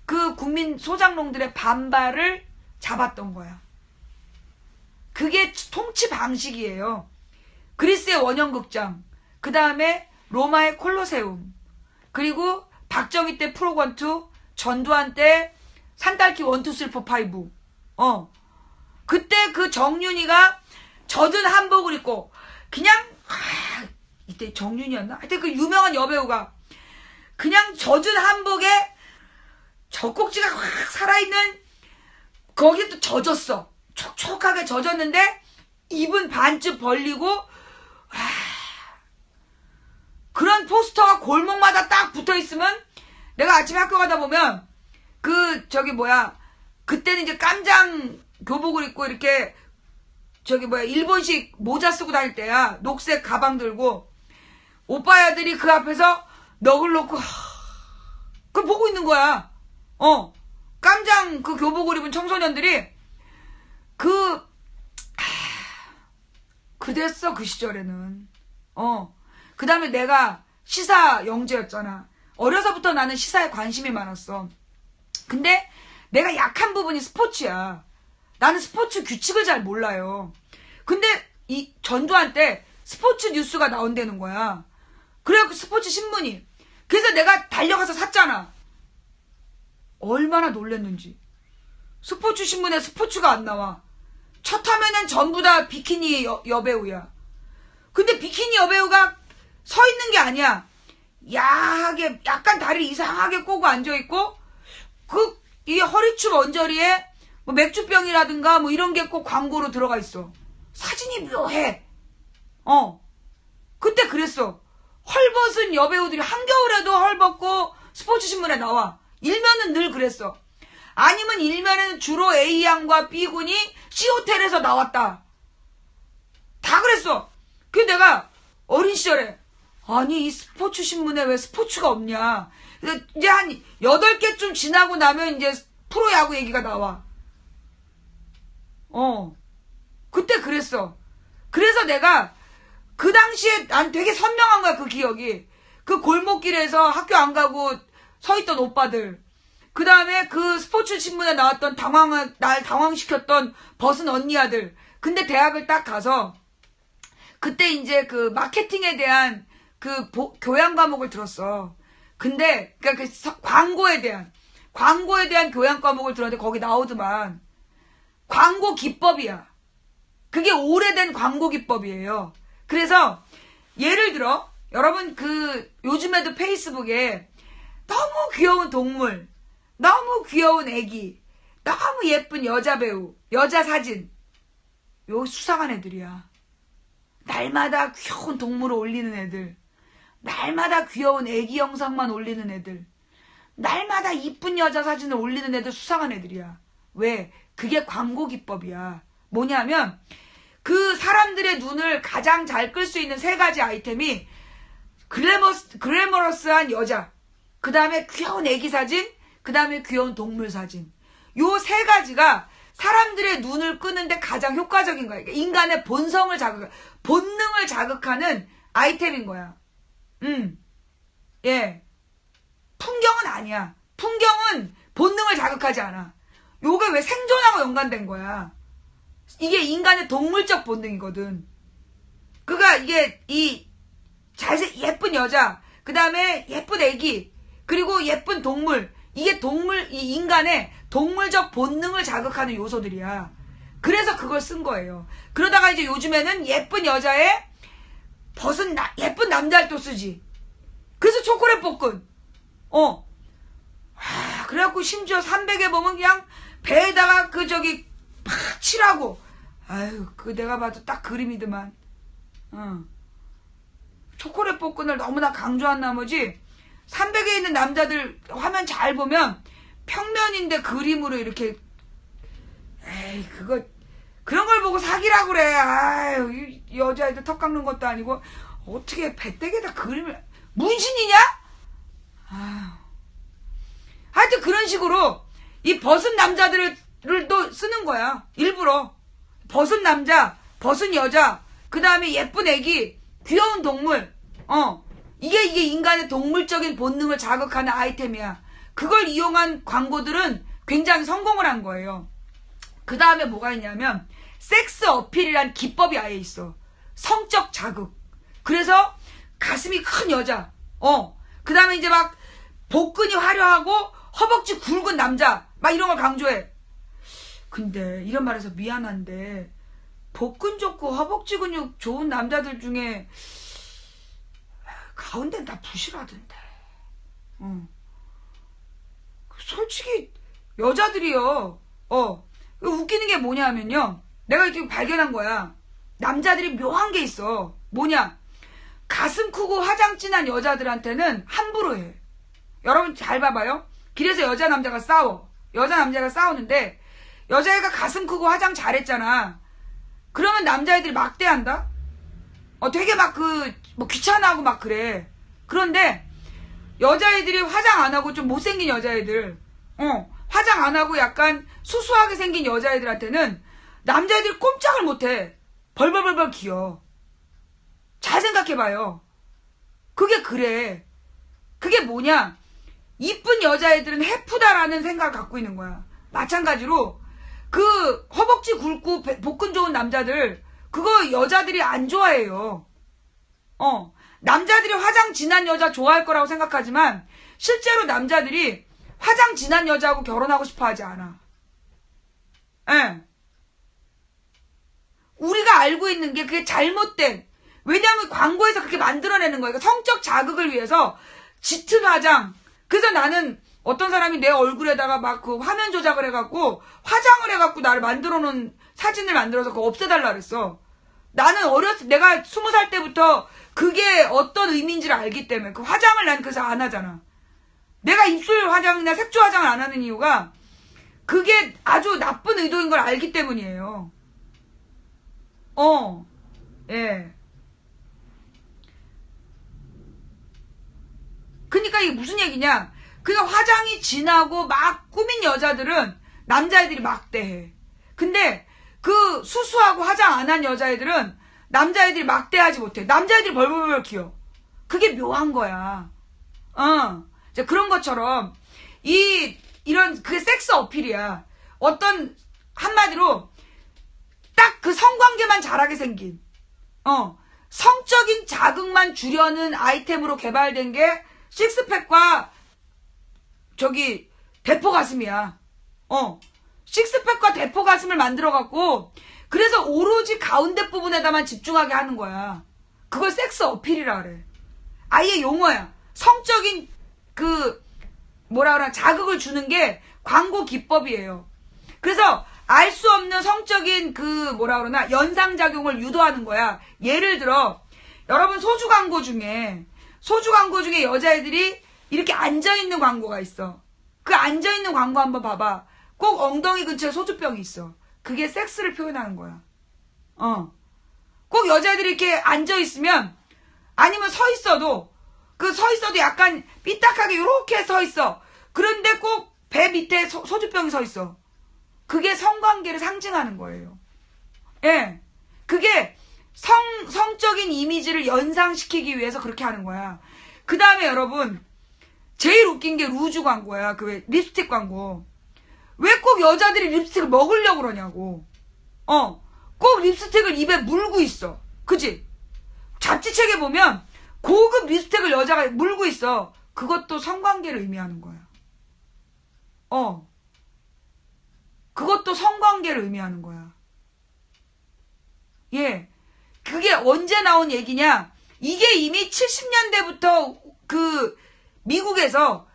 그 국민 소장농들의 반발을 잡았던 거야. 그게 통치 방식이에요. 그리스의 원형극장, 그 다음에 로마의 콜로세움, 그리고 박정희 때 프로권투, 전두환 때 산딸기 1, 2, 3, 4, 5. 그때 그 정윤이가 젖은 한복을 입고 그냥 이때 정윤이었나? 하여튼 그 유명한 여배우가 그냥 젖은 한복에 젖꼭지가 확 살아있는 거기에 또 젖었어. 촉촉하게 젖었는데 입은 반쯤 벌리고 그런 포스터가 골목마다 딱 붙어있으면 내가 아침에 학교 가다 보면 그 저기 뭐야 그때는 이제 깜장 교복을 입고 이렇게 저기 뭐야 일본식 모자 쓰고 다닐 때야. 녹색 가방 들고 오빠야들이 그 앞에서 넋을 놓고 그걸 보고 있는 거야. 깜장 그 교복을 입은 청소년들이 그랬어 그 시절에는. 그 다음에 내가 시사 영재였잖아. 어려서부터 나는 시사에 관심이 많았어. 근데 내가 약한 부분이 스포츠야. 나는 스포츠 규칙을 잘 몰라요. 근데 이 전두환 때 스포츠 뉴스가 나온다는 거야. 그래갖고 스포츠 신문이. 그래서 내가 달려가서 샀잖아. 얼마나 놀랬는지. 스포츠 신문에 스포츠가 안 나와. 첫 화면엔 전부 다 비키니 여배우야. 근데 비키니 여배우가 서 있는 게 아니야. 야하게 약간 다리를 이상하게 꼬고 앉아있고 이 허리춤 언저리에 뭐 맥주병이라든가 뭐 이런 게 꼭 광고로 들어가 있어. 사진이 묘해. 그때 그랬어. 헐벗은 여배우들이 한겨울에도 헐벗고 스포츠 신문에 나와. 일면은 늘 그랬어. 아니면 일면은 주로 A양과 B군이 C호텔에서 나왔다. 다 그랬어. 그래서 내가 어린 시절에 아니 이 스포츠 신문에 왜 스포츠가 없냐. 이제 한 8개쯤 지나고 나면 이제 프로야구 얘기가 나와. 그때 그랬어. 그래서 내가 그 당시에 난 되게 선명한 거야 그 기억이. 그 골목길에서 학교 안 가고 서 있던 오빠들. 그 다음에 그 스포츠 신문에 나왔던 날 당황시켰던 벗은 언니 아들. 근데 대학을 딱 가서 그때 이제 그 마케팅에 대한 그 교양 과목을 들었어. 근데 그러니까 그 광고에 대한 교양 과목을 들었는데 거기 나오더만 광고 기법이야. 그게 오래된 광고 기법이에요. 그래서 예를 들어 여러분 그 요즘에도 페이스북에 너무 귀여운 동물, 너무 귀여운 애기, 너무 예쁜 여자 배우, 여자 사진. 요 수상한 애들이야. 날마다 귀여운 동물을 올리는 애들. 날마다 귀여운 애기 영상만 올리는 애들. 날마다 이쁜 여자 사진을 올리는 애들 수상한 애들이야. 왜? 그게 광고 기법이야. 뭐냐면 그 사람들의 눈을 가장 잘 끌 수 있는 3가지 아이템이 글래머러스한 여자, 그 다음에 귀여운 애기 사진, 그 다음에 귀여운 동물 사진. 요 3가지가 사람들의 눈을 끄는데 가장 효과적인 거야. 인간의 본능을 자극하는 아이템인 거야. 예. 풍경은 아니야. 풍경은 본능을 자극하지 않아. 요게 왜 생존하고 연관된 거야. 이게 인간의 동물적 본능이거든. 그가 이게 예쁜 여자, 그 다음에 예쁜 애기, 그리고 예쁜 동물. 이게 이 인간의 동물적 본능을 자극하는 요소들이야. 그래서 그걸 쓴 거예요. 그러다가 이제 요즘에는 예쁜 여자에 예쁜 남자를 또 쓰지. 그래서 초콜릿 볶음. 그래갖고 심지어 300에 보면 그냥 배에다가 그 저기 팍 칠하고. 아유, 그 내가 봐도 딱 그림이더만. 초콜릿 복근을 너무나 강조한 나머지 300에 있는 남자들 화면 잘 보면 평면인데 그림으로 이렇게. 에이, 그런 걸 보고 사기라고 그래. 아유, 이 여자애들 턱 깎는 것도 아니고 어떻게 배때기에다 그림을. 문신이냐? 아유. 하여튼 그런 식으로 이 벗은 남자들을 또 쓰는 거야. 일부러. 벗은 남자, 벗은 여자, 그 다음에 예쁜 애기, 귀여운 동물. 이게 인간의 동물적인 본능을 자극하는 아이템이야. 그걸 이용한 광고들은 굉장히 성공을 한 거예요. 그 다음에 뭐가 있냐면 섹스 어필이란 기법이 아예 있어. 성적 자극. 그래서 가슴이 큰 여자. 그 다음에 이제 막 복근이 화려하고 허벅지 굵은 남자. 막 이런 걸 강조해. 근데 이런 말해서 미안한데 복근 좋고 허벅지 근육 좋은 남자들 중에 가운데는 다 부실하던데. 솔직히 여자들이요. 웃기는 게 뭐냐면요. 내가 이렇게 발견한 거야. 남자들이 묘한 게 있어. 뭐냐? 가슴 크고 화장 진한 여자들한테는 함부로 해. 여러분 잘 봐봐요. 길에서 여자 남자가 싸워. 여자 남자가 싸우는데 여자애가 가슴 크고 화장 잘했잖아. 그러면 남자애들이 막대한다? 되게 막 귀찮아하고 막 그래. 그런데 여자애들이 화장 안 하고 좀 못생긴 여자애들, 화장 안 하고 약간 수수하게 생긴 여자애들한테는 남자애들이 꼼짝을 못해. 벌벌벌벌 기어. 잘 생각해봐요. 그게 그래. 그게 뭐냐? 이쁜 여자애들은 해프다라는 생각을 갖고 있는 거야. 마찬가지로 그 허벅지 굵고 복근 좋은 남자들, 그거 여자들이 안 좋아해요. 남자들이 화장 진한 여자 좋아할 거라고 생각하지만 실제로 남자들이 화장 진한 여자하고 결혼하고 싶어 하지 않아. 예. 우리가 알고 있는 게 그게 잘못된, 왜냐하면 광고에서 그렇게 만들어내는 거예요. 성적 자극을 위해서 짙은 화장. 그래서 나는 어떤 사람이 내 얼굴에다가 막 그 화면 조작을 해갖고 화장을 해갖고 나를 만들어 놓은 사진을 만들어서 그거 없애달라 그랬어. 나는 내가 20살 때부터 그게 어떤 의미인지를 알기 때문에 그 화장을 난 그래서 안 하잖아. 내가 입술 화장이나 색조 화장을 안 하는 이유가 그게 아주 나쁜 의도인 걸 알기 때문이에요. 예. 그러니까 이게 무슨 얘기냐? 그러니까 화장이 진하고 막 꾸민 여자들은 남자애들이 막대해. 근데 그 수수하고 화장 안 한 여자애들은 남자애들이 막대하지 못해. 남자애들이 벌벌벌 기어. 그게 묘한 거야. 이제 그런 것처럼 그게 섹스 어필이야. 어떤 한마디로 딱 그 성관계만 잘하게 생긴, 성적인 자극만 주려는 아이템으로 개발된 게 식스팩과 저기 대포 가슴이야. 식스팩과 대포 가슴을 만들어갖고 그래서 오로지 가운데 부분에다만 집중하게 하는 거야. 그걸 섹스 어필이라 그래. 아예 용어야. 성적인 자극을 주는 게 광고 기법이에요. 그래서 알 수 없는 성적인 연상작용을 유도하는 거야. 예를 들어 여러분 소주 광고 중에 여자애들이 이렇게 앉아있는 광고가 있어. 그 앉아있는 광고 한번 봐봐. 꼭 엉덩이 근처에 소주병이 있어. 그게 섹스를 표현하는 거야. 꼭 여자애들이 이렇게 앉아있으면, 아니면 서 있어도 약간 삐딱하게 이렇게 서 있어. 그런데 꼭 배 밑에 소주병이 서 있어. 그게 성관계를 상징하는 거예요. 예. 그게 성적인 이미지를 연상시키기 위해서 그렇게 하는 거야. 그 다음에 여러분, 제일 웃긴 게 루즈 광고야. 립스틱 광고. 왜 꼭 여자들이 립스틱을 먹으려고 그러냐고. 꼭 립스틱을 입에 물고 있어. 그치? 잡지책에 보면 고급 립스틱을 여자가 물고 있어. 그것도 성관계를 의미하는 거야. 그것도 성관계를 의미하는 거야. 예. 그게 언제 나온 얘기냐? 이게 이미 70년대부터 미국에서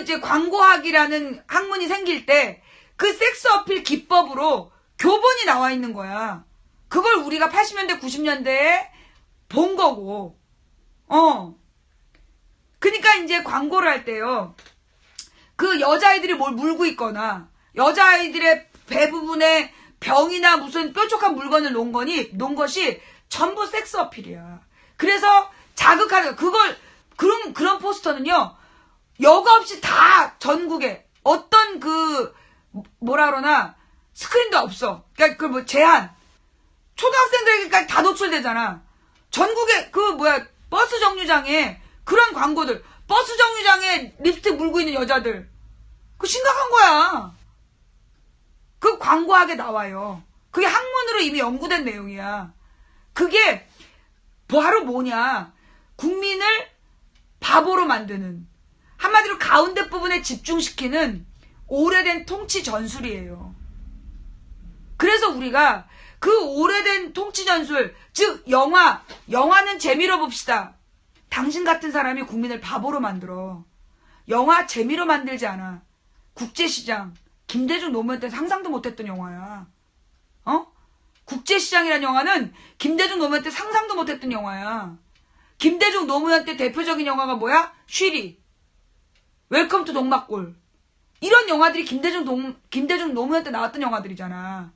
이제 광고학이라는 학문이 생길 때 그 섹스 어필 기법으로 교본이 나와 있는 거야. 그걸 우리가 80년대, 90년대에 본 거고, 그러니까 이제 광고를 할 때요. 그 여자아이들이 뭘 물고 있거나, 여자아이들의 배 부분에 병이나 무슨 뾰족한 물건을 놓은 것이 전부 섹스 어필이야. 그래서 자극하는, 그런 포스터는요, 여과 없이 다 전국에 어떤 뭐라 그러나, 스크린도 없어. 그러니까 제한. 초등학생들에게까지 다 노출되잖아. 전국에 버스 정류장에 그런 광고들, 버스 정류장에 립스틱 물고 있는 여자들, 그거 심각한 거야. 그 광고하게 나와요. 그게 학문으로 이미 연구된 내용이야. 그게 바로 뭐냐, 국민을 바보로 만드는, 한마디로 가운데 부분에 집중시키는 오래된 통치 전술이에요. 그래서 우리가 그 오래된 통치 전술, 즉 영화는 재미로 봅시다. 당신 같은 사람이 국민을 바보로 만들어. 영화 재미로 만들지 않아. 국제시장, 김대중 노무현 때 상상도 못했던 영화야. 국제시장이라는 영화는 김대중 노무현 때 상상도 못했던 영화야. 김대중 노무현 때 대표적인 영화가 뭐야? 쉬리, 웰컴 투 동막골. 이런 영화들이 김대중 노무현 때 나왔던 영화들이잖아.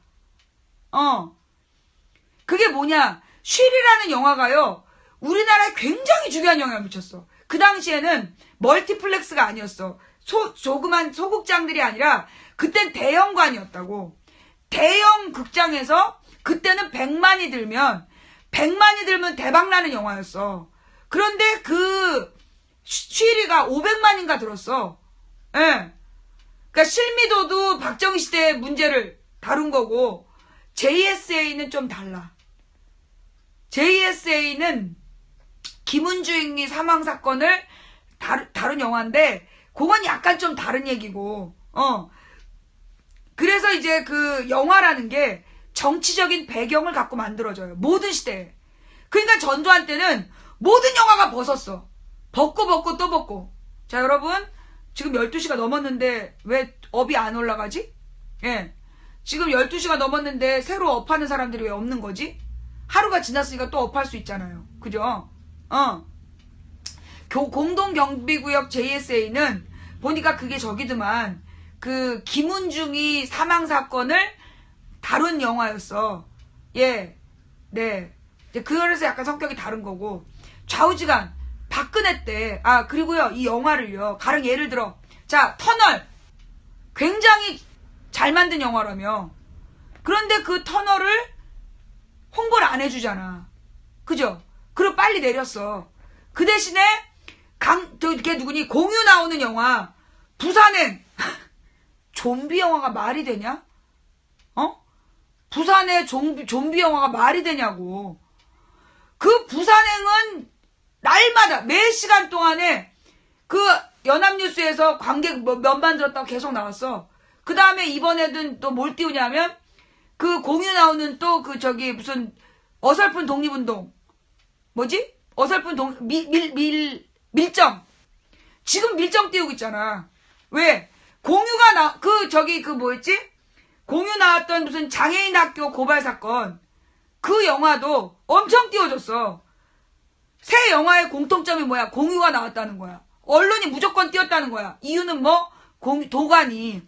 그게 뭐냐? 쉬리라는 영화가요, 우리나라에 굉장히 중요한 영향을 미쳤어. 그 당시에는 멀티플렉스가 아니었어. 조그만 소극장들이 아니라 그땐 대형관이었다고. 대형 극장에서 그때는 100만이 들면 대박나는 영화였어. 그런데 그 쉬리가 500만인가 들었어. 예. 그러니까 실미도도 박정희 시대의 문제를 다룬 거고, JSA는 좀 달라. JSA는 김은주인이 사망 사건을 다룬 영화인데, 그건 약간 좀 다른 얘기고, 그래서 이제 그 영화라는 게 정치적인 배경을 갖고 만들어져요. 모든 시대에. 그러니까 전두환 때는 모든 영화가 벗었어. 벗고 또 벗고. 자, 여러분, 지금 12시가 넘었는데 왜 업이 안 올라가지? 예. 지금 12시가 넘었는데 새로 업하는 사람들이 왜 없는 거지? 하루가 지났으니까 또 업할 수 있잖아요. 그죠? 공동경비구역 JSA는 보니까 그게 저기더만, 그 김은중이 사망 사건을 다룬 영화였어. 예. 네. 그래서 약간 성격이 다른 거고, 좌우지간 박근혜 때, 그리고요, 이 영화를요, 가령 예를 들어, 자, 터널. 굉장히 잘 만든 영화라며. 그런데 그 터널을 홍보를 안 해주잖아. 그죠? 그리고 빨리 내렸어. 그 대신에, 걔 누구니? 공유 나오는 영화, 부산행. 좀비 영화가 말이 되냐? 부산의 좀비 영화가 말이 되냐고. 그 부산행은 날마다 매 시간 동안에 그 연합뉴스에서 관객 몇만 들었다고 계속 나왔어. 그 다음에 이번에는 또 뭘 띄우냐면, 그 공유 나오는 또 무슨 어설픈 독립운동. 뭐지? 어설픈 밀정. 지금 밀정 띄우고 있잖아. 왜? 공유가 뭐였지? 공유 나왔던 무슨 장애인 학교 고발 사건. 그 영화도 엄청 띄워줬어. 새 영화의 공통점이 뭐야? 공유가 나왔다는 거야. 언론이 무조건 띄웠다는 거야. 이유는 뭐? 도가니.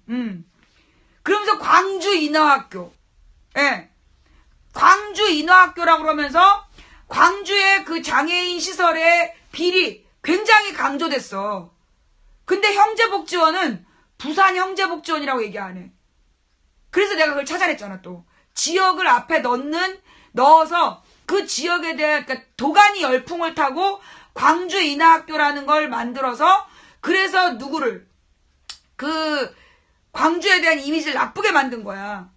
그러면서 광주 인하학교. 예. 광주 인하학교라고 그러면서 광주의 그 장애인 시설의 비리 굉장히 강조됐어. 근데 형제복지원은 부산 형제복지원이라고 얘기 안 해. 그래서 내가 그걸 찾아냈잖아, 또. 지역을 앞에 넣어서 그 지역에 대한, 그러니까 도가니 열풍을 타고 광주 인하학교라는 걸 만들어서, 그래서 누구를, 그 광주에 대한 이미지를 나쁘게 만든 거야.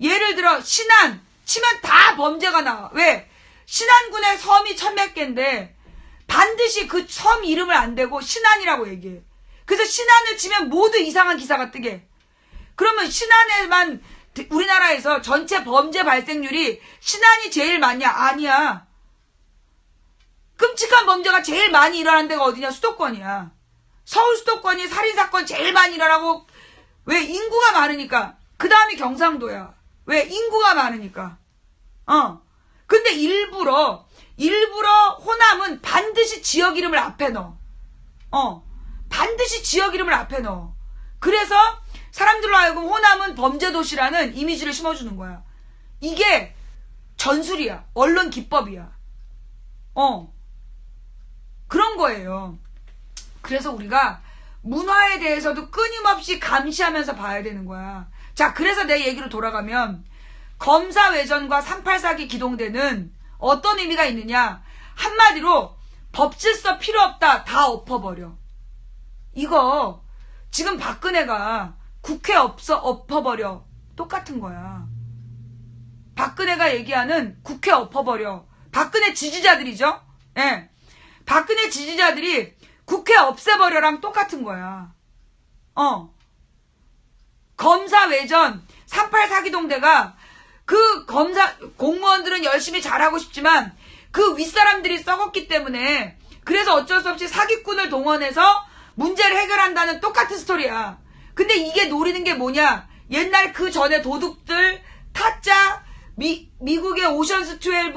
예를 들어 신안 치면 다 범죄가 나와. 왜? 신안군의 섬이 1000몇 개인데 반드시 그 섬 이름을 안 대고 신안이라고 얘기해. 그래서 신안을 치면 모두 이상한 기사가 뜨게. 그러면 신안에만, 우리나라에서 전체 범죄 발생률이 신안이 제일 많냐? 아니야. 끔찍한 범죄가 제일 많이 일어나는 데가 어디냐? 수도권이야. 서울 수도권이 살인사건 제일 많이 일어나고 왜? 인구가 많으니까. 그 다음이 경상도야. 왜? 인구가 많으니까. 근데 일부러 호남은 반드시 지역 이름을 앞에 넣어. 반드시 지역 이름을 앞에 넣어. 그래서 사람들로 하여금 호남은 범죄도시라는 이미지를 심어주는 거야. 이게 전술이야. 언론 기법이야. 그런 거예요. 그래서 우리가 문화에 대해서도 끊임없이 감시하면서 봐야 되는 거야. 자, 그래서 내 얘기로 돌아가면 검사외전과 384기 기동대는 어떤 의미가 있느냐. 한마디로 법질서 필요 없다. 다 엎어버려. 이거 지금 박근혜가 국회 엎어버려. 똑같은 거야. 박근혜가 얘기하는 국회 엎어버려. 박근혜 지지자들이죠. 예. 박근혜 지지자들이 국회 없애버려랑 똑같은 거야. 검사외전 384기동대가 그 공무원들은 열심히 잘하고 싶지만 그 윗사람들이 썩었기 때문에 그래서 어쩔 수 없이 사기꾼을 동원해서 문제를 해결한다는 똑같은 스토리야. 근데 이게 노리는 게 뭐냐? 옛날 그 전에 도둑들, 타짜, 미국의 오션스 12,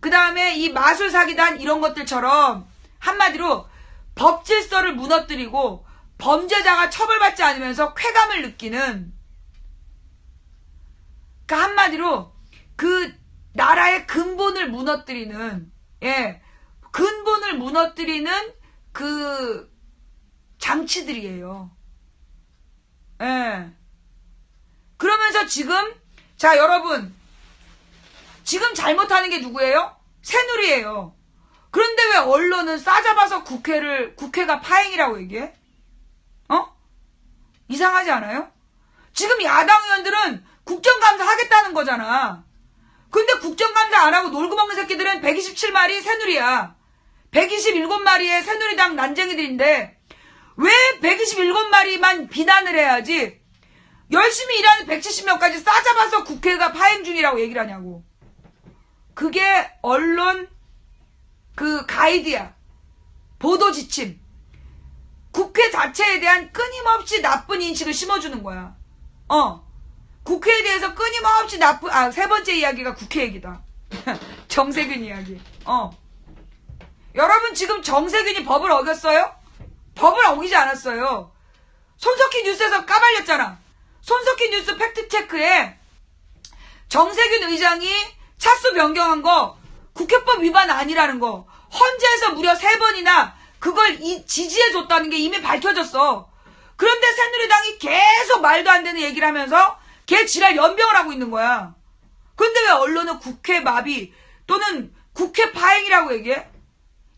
그 다음에 이 마술 사기단 이런 것들처럼 한마디로 법 질서를 무너뜨리고 범죄자가 처벌받지 않으면서 쾌감을 느끼는, 그러니까 한마디로 그 나라의 근본을 무너뜨리는, 근본을 무너뜨리는 그 장치들이에요. 그러면서 지금, 자, 여러분, 지금 잘못하는 게 누구예요? 새누리예요. 그런데 왜 언론은 싸잡아서 국회가 파행이라고 얘기해? 이상하지 않아요? 지금 야당 의원들은 국정감사 하겠다는 거잖아. 근데 국정감사 안 하고 놀고 먹는 새끼들은 127마리 새누리야. 127마리의 새누리당 난쟁이들인데 왜 127마리만 비난을 해야지 열심히 일하는 170명까지 싸잡아서 국회가 파행 중이라고 얘기를 하냐고. 그게 언론 그 가이드야. 보도 지침. 국회 자체에 대한 끊임없이 나쁜 인식을 심어주는 거야. 국회에 대해서 끊임없이 세 번째 이야기가 국회 얘기다. 정세균 이야기. 여러분 지금 정세균이 법을 어겼어요? 법을 어기지 않았어요. 손석희 뉴스에서 까발렸잖아. 손석희 뉴스 팩트체크에 정세균 의장이 차수 변경한 거 국회법 위반 아니라는 거 헌재에서 무려 3번이나 그걸 지지해줬다는 게 이미 밝혀졌어. 그런데 새누리당이 계속 말도 안 되는 얘기를 하면서 걔 지랄 연병을 하고 있는 거야. 근데 왜 언론은 국회 마비 또는 국회 파행이라고 얘기해?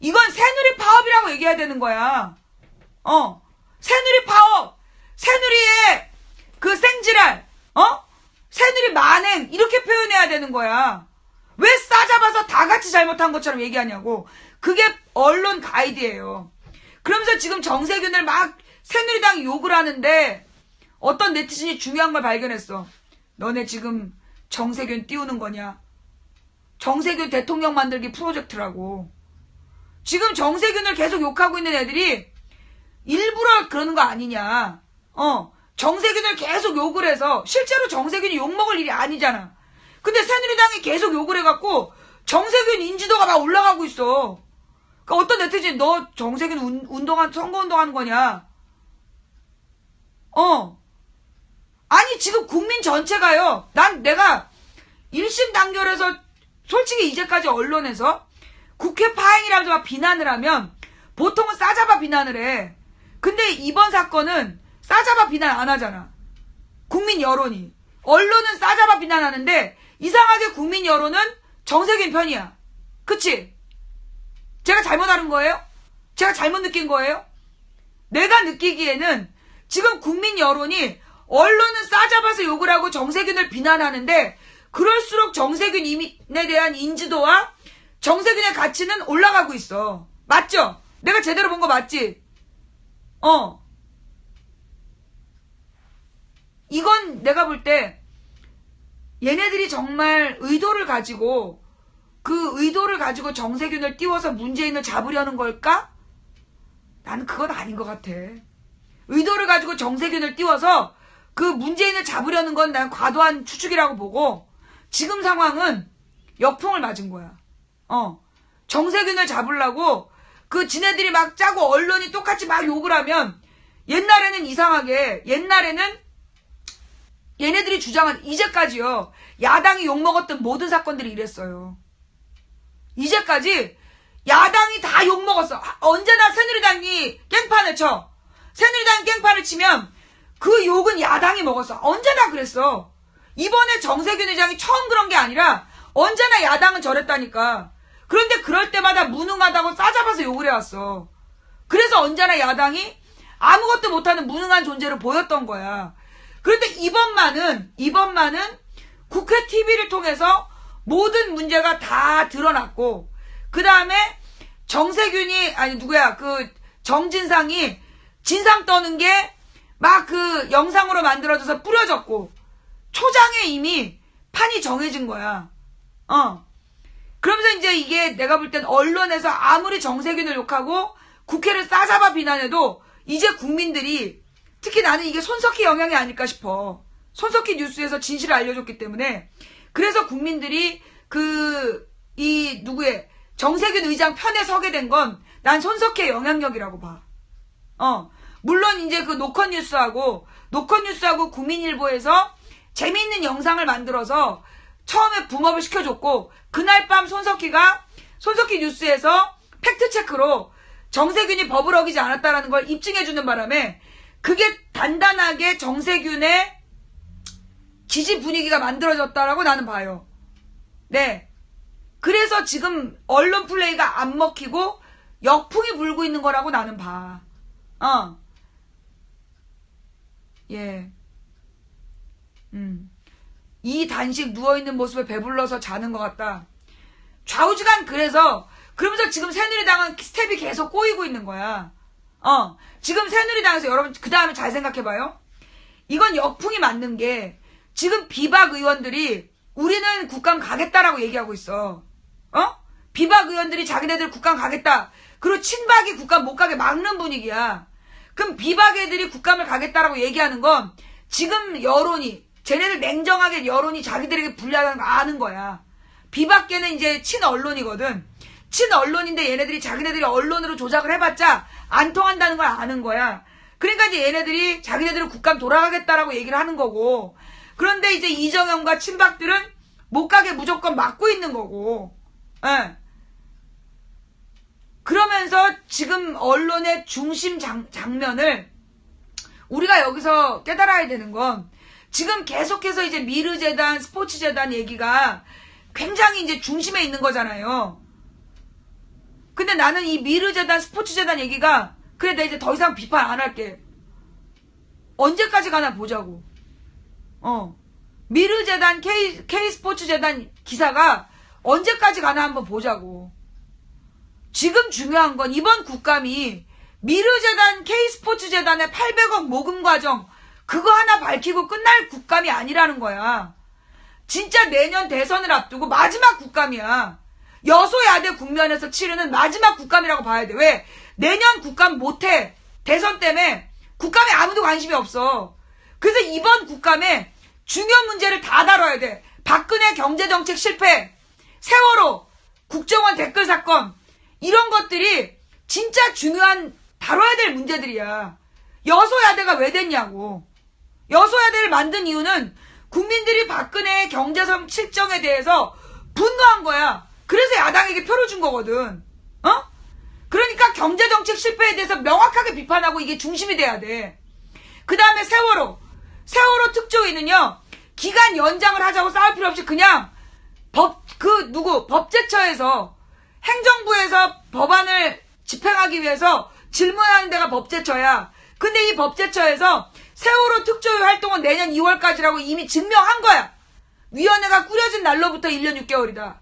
이건 새누리 파업이라고 얘기해야 되는 거야. 새누리 파업, 새누리의 그 생지랄, 새누리 만행 이렇게 표현해야 되는 거야. 왜 싸잡아서 다 같이 잘못한 것처럼 얘기하냐고. 그게 언론 가이드예요. 그러면서 지금 정세균을 막 새누리당이 욕을 하는데 어떤 네티즌이 중요한 걸 발견했어. 너네 지금 정세균 띄우는 거냐? 정세균 대통령 만들기 프로젝트라고. 지금 정세균을 계속 욕하고 있는 애들이 일부러 그러는 거 아니냐. 정세균을 계속 욕을 해서 실제로 정세균이 욕먹을 일이 아니잖아. 근데 새누리당이 계속 욕을 해갖고 정세균 인지도가 막 올라가고 있어. 그러니까 어떤 네티즌이 너 정세균 선거운동하는 거냐? 아니 지금 국민 전체가요. 내가 1심 단결해서 솔직히 이제까지 언론에서 국회 파행이라면서 막 비난을 하면 보통은 싸잡아 비난을 해. 근데 이번 사건은 싸잡아 비난 안 하잖아. 국민 여론이. 언론은 싸잡아 비난하는데 이상하게 국민 여론은 정세균 편이야. 그치? 제가 잘못하는 거예요? 제가 잘못 느낀 거예요? 내가 느끼기에는 지금 국민 여론이 언론은 싸잡아서 욕을 하고 정세균을 비난하는데 그럴수록 정세균에 대한 인지도와 정세균의 가치는 올라가고 있어. 맞죠? 내가 제대로 본 거 맞지? 이건 내가 볼 때 얘네들이 정말 의도를 가지고 정세균을 띄워서 문재인을 잡으려는 걸까? 나는 그건 아닌 것 같아. 의도를 가지고 정세균을 띄워서 그 문재인을 잡으려는 건 난 과도한 추측이라고 보고 지금 상황은 역풍을 맞은 거야. 정세균을 잡으려고 그 지네들이 막 짜고 언론이 똑같이 막 욕을 하면 옛날에는 이상하게 얘네들이 주장한 이제까지요. 야당이 욕먹었던 모든 사건들이 이랬어요. 이제까지 야당이 다 욕먹었어. 언제나 새누리당이 깽판을 쳐. 새누리당이 깽판을 치면 그 욕은 야당이 먹었어. 언제나 그랬어. 이번에 정세균 의장이 처음 그런 게 아니라 언제나 야당은 저랬다니까. 그런데 그럴 때마다 무능하다고 싸잡아서 욕을 해왔어. 그래서 언제나 야당이 아무것도 못하는 무능한 존재로 보였던 거야. 그런데 이번만은 국회 TV를 통해서 모든 문제가 다 드러났고 그 다음에 정세균이 정진상이 진상 떠는 게 막 그 영상으로 만들어져서 뿌려졌고 초장에 이미 판이 정해진 거야. 그러면서 이제 이게 내가 볼 땐 언론에서 아무리 정세균을 욕하고 국회를 싸잡아 비난해도 이제 국민들이 특히 나는 이게 손석희 영향이 아닐까 싶어. 손석희 뉴스에서 진실을 알려줬기 때문에 그래서 국민들이 정세균 의장 편에 서게 된 건 난 손석희의 영향력이라고 봐. 물론 이제 그 노컷뉴스하고 국민일보에서 재미있는 영상을 만들어서 처음에 붐업을 시켜줬고 그날 밤 손석희 뉴스에서 팩트체크로 정세균이 법을 어기지 않았다라는 걸 입증해주는 바람에 그게 단단하게 정세균의 지지 분위기가 만들어졌다라고 나는 봐요. 네. 그래서 지금 언론 플레이가 안 먹히고 역풍이 불고 있는 거라고 나는 봐. 예. 이 단식 누워있는 모습에 배불러서 자는 것 같다. 좌우지간 그러면서 지금 새누리당은 스텝이 계속 꼬이고 있는 거야. 지금 새누리당에서 여러분 그 다음에 잘 생각해봐요. 이건 역풍이 맞는 게 지금 비박 의원들이 우리는 국감 가겠다라고 얘기하고 있어. 비박 의원들이 자기네들 국감 가겠다. 그리고 친박이 국감 못 가게 막는 분위기야. 그럼 비박 애들이 국감을 가겠다라고 얘기하는 건 지금 쟤네들 냉정하게 여론이 자기들에게 불리하다는 거 아는 거야. 비박계는 이제 친언론이거든. 친언론인데 얘네들이 자기네들이 언론으로 조작을 해봤자 안 통한다는 걸 아는 거야. 그러니까 이제 얘네들이 자기네들은 국감 돌아가겠다라고 얘기를 하는 거고. 그런데 이제 이정현과 친박들은 못 가게 무조건 막고 있는 거고. 예. 그러면서 지금 언론의 중심 장면을 우리가 여기서 깨달아야 되는 건 지금 계속해서 이제 미르재단, 스포츠재단 얘기가 굉장히 이제 중심에 있는 거잖아요. 근데 나는 이 미르재단, 스포츠재단 얘기가 그래 나 이제 더 이상 비판 안 할게. 언제까지 가나 보자고. 미르재단, K스포츠재단 기사가 언제까지 가나 한번 보자고. 지금 중요한 건 이번 국감이 미르재단, K스포츠재단의 800억 모금 과정 그거 하나 밝히고 끝날 국감이 아니라는 거야. 진짜 내년 대선을 앞두고 마지막 국감이야. 여소야대 국면에서 치르는 마지막 국감이라고 봐야 돼. 왜? 내년 국감 못해. 대선 때문에 국감에 아무도 관심이 없어. 그래서 이번 국감에 중요한 문제를 다 다뤄야 돼. 박근혜 경제정책 실패, 세월호, 국정원 댓글 사건 이런 것들이 진짜 중요한 다뤄야 될 문제들이야. 여소야대가 왜 됐냐고. 여소야대를 만든 이유는 국민들이 박근혜의 경제성 실정에 대해서 분노한 거야. 그래서 야당에게 표를 준 거거든. 그러니까 경제정책 실패에 대해서 명확하게 비판하고 이게 중심이 돼야 돼. 그 다음에 세월호 특조위는요, 기간 연장을 하자고 싸울 필요 없이 그냥 법제처에서 행정부에서 법안을 집행하기 위해서 질문하는 데가 법제처야. 근데 이 법제처에서 세월호 특조위 활동은 내년 2월까지라고 이미 증명한 거야. 위원회가 꾸려진 날로부터 1년 6개월이다.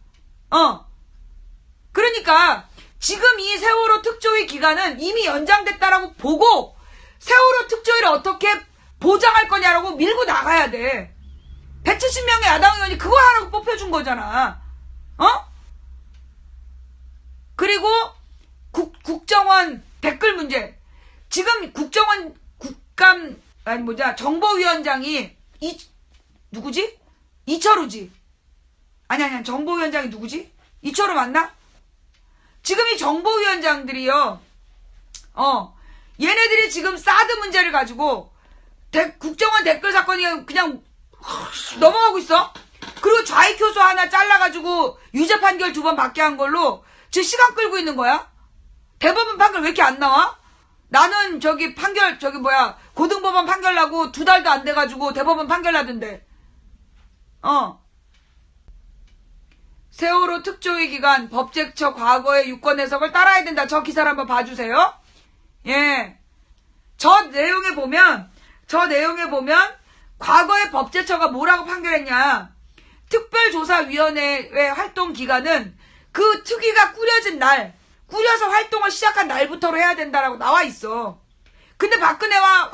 그러니까 지금 이 세월호 특조위 기간은 이미 연장됐다라고 보고 세월호 특조위를 어떻게 보장할 거냐라고 밀고 나가야 돼. 170명의 야당 의원이 그거 하라고 뽑혀준 거잖아. 그리고 국정원 댓글 문제. 지금 국정원 국감 아니 뭐냐 정보위원장이 누구지? 이철우지. 아니 정보위원장이 누구지? 이철우 맞나? 지금 이 정보위원장들이요. 얘네들이 지금 사드 문제를 가지고 국정원 댓글 사건이 그냥 넘어가고 있어. 그리고 좌익 교수 하나 잘라가지고 유죄 판결 2번 받게 한 걸로 지금 시간 끌고 있는 거야. 대법원 판결 왜 이렇게 안 나와? 나는 판결 고등법원 판결 나고 2달도 안 돼가지고 대법원 판결 나던데. 세월호 특조위 기간 법제처 과거의 유권 해석을 따라야 된다. 저 기사를 한번 봐주세요. 예. 저 내용에 보면 과거의 법제처가 뭐라고 판결했냐. 특별조사위원회의 활동 기간은 그 특위가 꾸려진 날, 꾸려서 활동을 시작한 날부터로 해야 된다라고 나와 있어. 근데 박근혜와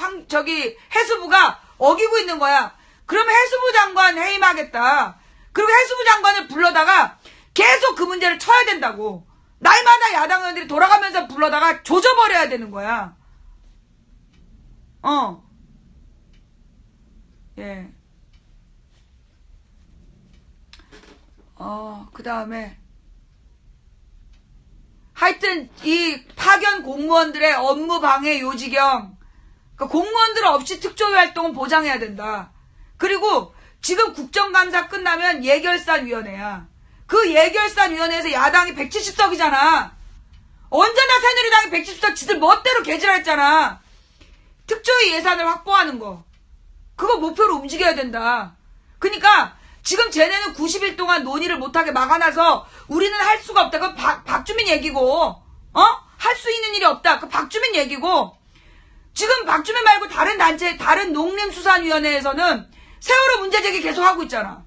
해수부가 어기고 있는 거야. 그러면 해수부 장관 해임하겠다. 그리고 해수부 장관을 불러다가 계속 그 문제를 쳐야 된다고. 날마다 야당 의원들이 돌아가면서 불러다가 조져버려야 되는 거야. 예. 그 다음에 하여튼 이 파견 공무원들의 업무 방해 요지경, 그러니까 공무원들 없이 특조위 활동은 보장해야 된다. 그리고 지금 국정감사 끝나면 예결산위원회야. 그 예결산위원회에서 야당이 170석이잖아. 언제나 새누리당이 170석 지들 멋대로 개질했잖아. 특조위 예산을 확보하는 거. 그거 목표로 움직여야 된다. 그러니까 지금 쟤네는 90일 동안 논의를 못하게 막아놔서 우리는 할 수가 없다. 그건 박주민 얘기고, 할 수 있는 일이 없다. 그 박주민 얘기고, 지금 박주민 말고 다른 단체, 다른 농림수산위원회에서는 세월호 문제 제기 계속 하고 있잖아.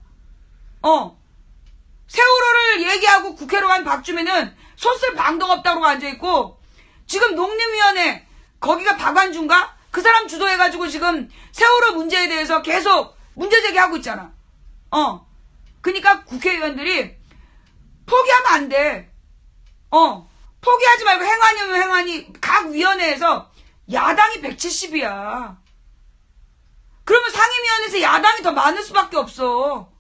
세월호를 얘기하고 국회로 간 박주민은 손 쓸 방도가 없다고 앉아있고, 지금 농림위원회, 거기가 박완준가? 그 사람 주도해가지고 지금 세월호 문제에 대해서 계속 문제 제기하고 있잖아. 그러니까 국회의원들이 포기하면 안 돼. 포기하지 말고 행안이면 행안이 각 위원회에서 야당이 170이야. 그러면 상임위원회에서 야당이 더 많을 수밖에 없어.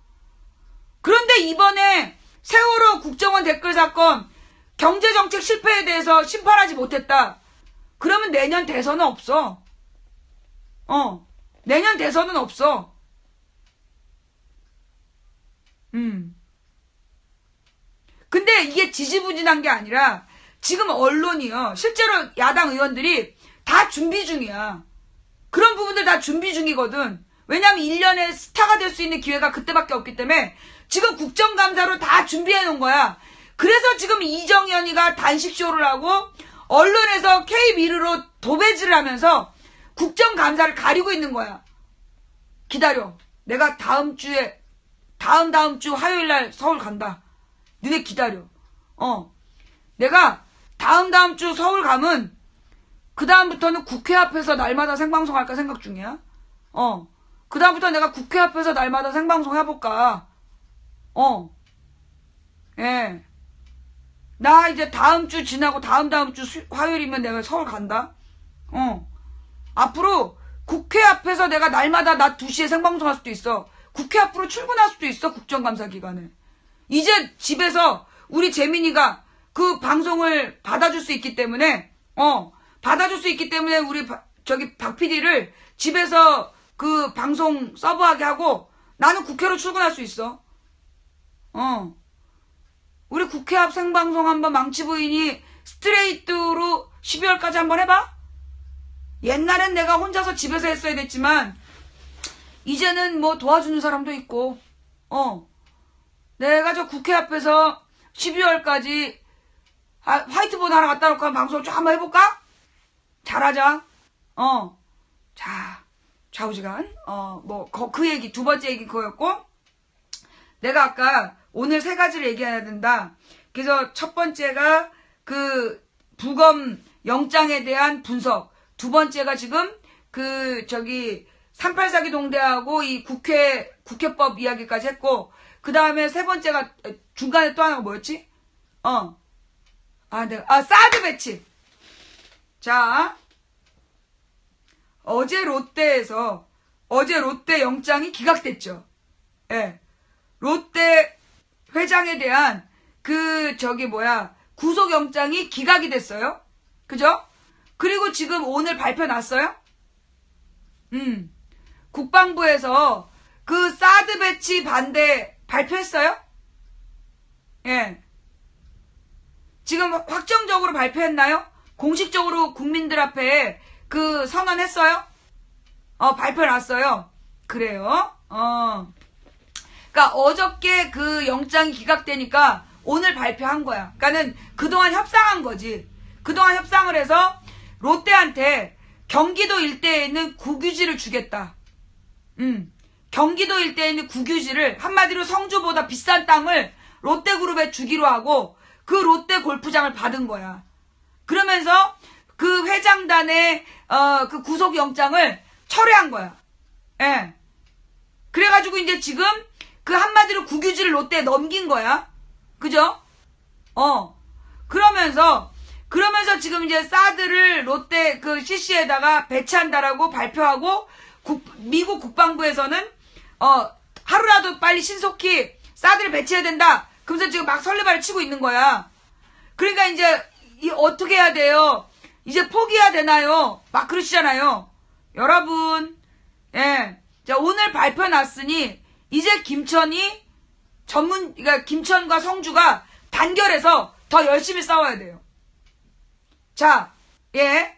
그런데 이번에 세월호 국정원 댓글 사건 경제정책 실패에 대해서 심판하지 못했다. 그러면 내년 대선은 없어. 내년 대선은 없어. 근데 이게 지지부진한 게 아니라 지금 언론이요. 실제로 야당 의원들이 다 준비 중이야. 그런 부분들 다 준비 중이거든. 왜냐하면 1년에 스타가 될 수 있는 기회가 그때밖에 없기 때문에 지금 국정감사로 다 준비해 놓은 거야. 그래서 지금 이정현이가 단식쇼를 하고 언론에서 K미르로 도배질을 하면서 국정감사를 가리고 있는 거야. 기다려. 내가 다음 주 화요일 날 서울 간다. 너네 기다려. 내가 다음 주 서울 가면 그 다음부터는 국회 앞에서 날마다 생방송 할까 생각 중이야. 그 다음부터 내가 국회 앞에서 날마다 생방송 해볼까. 예. 나 이제 다음 주 지나고 다음 주 화요일이면 내가 서울 간다. 앞으로 국회 앞에서 내가 날마다 낮 2시에 생방송 할 수도 있어. 국회 앞으로 출근할 수도 있어. 국정감사 기간에. 이제 집에서 우리 재민이가 그 방송을 받아줄 수 있기 때문에 우리 박 PD를 집에서 그 방송 서브하게 하고 나는 국회로 출근할 수 있어. 우리 국회 앞 생방송 한번 망치부인이 스트레이트로 12월까지 한번 해봐. 옛날엔 내가 혼자서 집에서 했어야 됐지만 이제는 뭐 도와주는 사람도 있고 내가 저 국회 앞에서 12월까지 화이트보드 하나 갖다 놓고 방송을 좀 한번 해볼까? 잘하자. 자, 좌우지간. 그 얘기, 2번째 얘기 그거였고, 내가 아까 오늘 3가지를 얘기해야 된다. 그래서 첫 번째가 그 부검 영장에 대한 분석. 2번째가 지금 38사기 동대하고 이 국회법 이야기까지 했고, 그 다음에 3번째가 중간에 또 하나가 뭐였지? 사드 배치. 자, 어제 롯데 영장이 기각됐죠. 예. 롯데 회장에 대한 구속영장이 기각이 됐어요. 그죠? 그리고 지금 오늘 발표 났어요? 국방부에서 그 사드 배치 반대 발표했어요? 예. 지금 확정적으로 발표했나요? 공식적으로 국민들 앞에 그 선언했어요? 발표 났어요. 그래요? 그러니까 어저께 그 영장이 기각되니까 오늘 발표한 거야. 그러니까는 그동안 협상한 거지. 그동안 협상을 해서 롯데한테 경기도 일대에 있는 국유지를 주겠다. 경기도 일대에 있는 국유지를 한마디로 성주보다 비싼 땅을 롯데그룹에 주기로 하고 그 롯데 골프장을 받은 거야. 그러면서 그 회장단의 그 구속영장을 철회한 거야. 예. 그래가지고 이제 지금 그 한마디로 국유지를 롯데에 넘긴 거야. 그죠? 그러면서 지금 이제 사드를 롯데 그 CC에다가 배치한다라고 발표하고 미국 국방부에서는 하루라도 빨리 신속히 사드를 배치해야 된다. 그러면서 지금 막 설레발을 치고 있는 거야. 그러니까 이제 어떻게 해야 돼요? 이제 포기해야 되나요? 막 그러시잖아요. 여러분, 예. 자, 오늘 발표 났으니 이제 그러니까 김천과 성주가 단결해서 더 열심히 싸워야 돼요. 자, 예.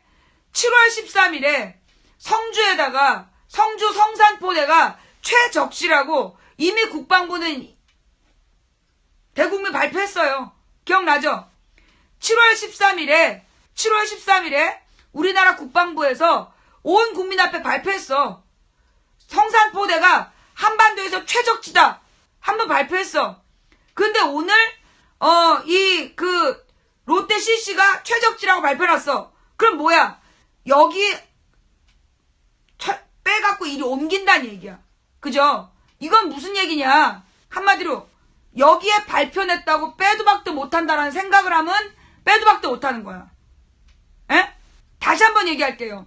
7월 13일에 성주에다가 성주 성산포대가 최적시라고 이미 국방부는 대국민 발표했어요. 기억나죠? 7월 13일에 우리나라 국방부에서 온 국민 앞에 발표했어. 성산포대가 한반도에서 최적지다. 한번 발표했어. 근데 오늘 롯데 CC가 최적지라고 발표했어. 그럼 뭐야? 여기 빼갖고 이리 옮긴다는 얘기야. 그죠? 이건 무슨 얘기냐? 한마디로 여기에 발표냈다고 빼도 박도 못한다라는 생각을 하면 빼도 박도 못하는 거야. 에? 다시 한번 얘기할게요.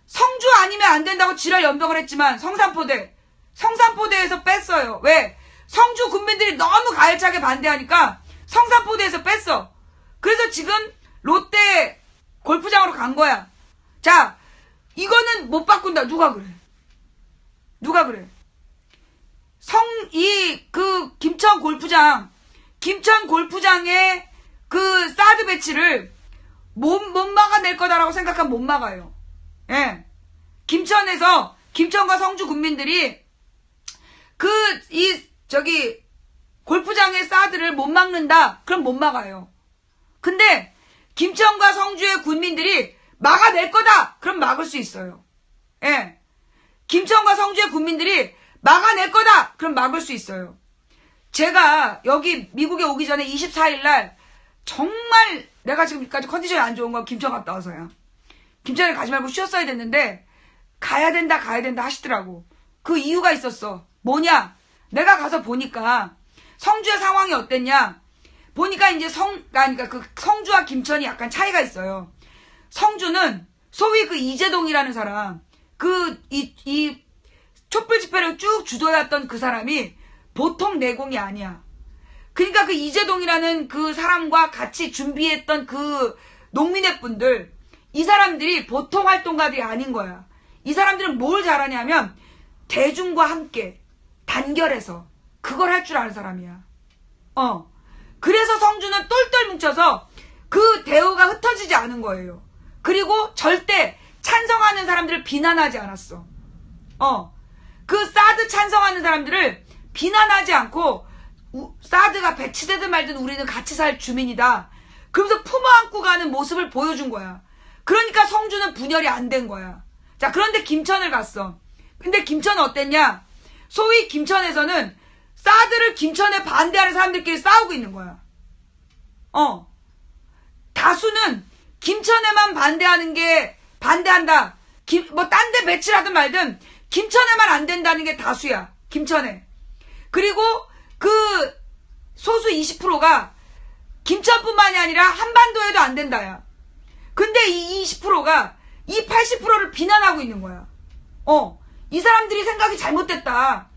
성주 아니면 안 된다고 지랄 연병을 했지만 성산포대에서 뺐어요. 왜? 성주 국민들이 너무 가열차게 반대하니까 성산포대에서 뺐어. 그래서 지금 롯데 골프장으로 간 거야. 자, 이거는 못 바꾼다. 누가 그래? 김천 골프장의 그 사드 배치를 못 막아낼 거다라고 생각하면 못 막아요. 예. 김천과 성주 국민들이 골프장의 사드를 못 막는다. 그럼 못 막아요. 근데 김천과 성주의 국민들이 막아낼 거다. 그럼 막을 수 있어요. 예. 김천과 성주의 국민들이 막아낼 거다. 그럼 막을 수 있어요. 제가 여기 미국에 오기 전에 24일날 정말 내가 지금까지 컨디션이 안 좋은 건 김천 갔다 와서야. 김천에 가지 말고 쉬었어야 됐는데 가야 된다 하시더라고. 그 이유가 있었어. 뭐냐? 내가 가서 보니까 성주의 상황이 어땠냐? 보니까 이제 그러니까 그 성주와 김천이 약간 차이가 있어요. 성주는 소위 그 이재동이라는 사람, 이 촛불 집회를 쭉 주도해왔던 그 사람이 보통 내공이 아니야. 그러니까 그 이재동이라는 그 사람과 같이 준비했던 그 농민의 분들, 이 사람들이 보통 활동가들이 아닌 거야. 이 사람들은 뭘 잘하냐면 대중과 함께 단결해서 그걸 할 줄 아는 사람이야. 그래서 성주는 똘똘 뭉쳐서 그 대우가 흩어지지 않은 거예요. 그리고 절대 찬성하는 사람들을 비난하지 않았어. 그 사드 찬성하는 사람들을 비난하지 않고 사드가 배치되든 말든 우리는 같이 살 주민이다. 그러면서 품어안고 가는 모습을 보여준 거야. 그러니까 성주는 분열이 안 된 거야. 자, 그런데 김천을 갔어. 근데 김천은 어땠냐? 소위 김천에서는 사드를 김천에 반대하는 사람들끼리 싸우고 있는 거야. 다수는 김천에만 반대한다. 딴 데 배치를 하든 말든 김천에만 안 된다는 게 다수야. 김천에. 그리고 그 소수 20%가 김천뿐만이 아니라 한반도에도 안 된다야. 근데 이 20%가 이 80%를 비난하고 있는 거야. 이 사람들이 생각이 잘못됐다.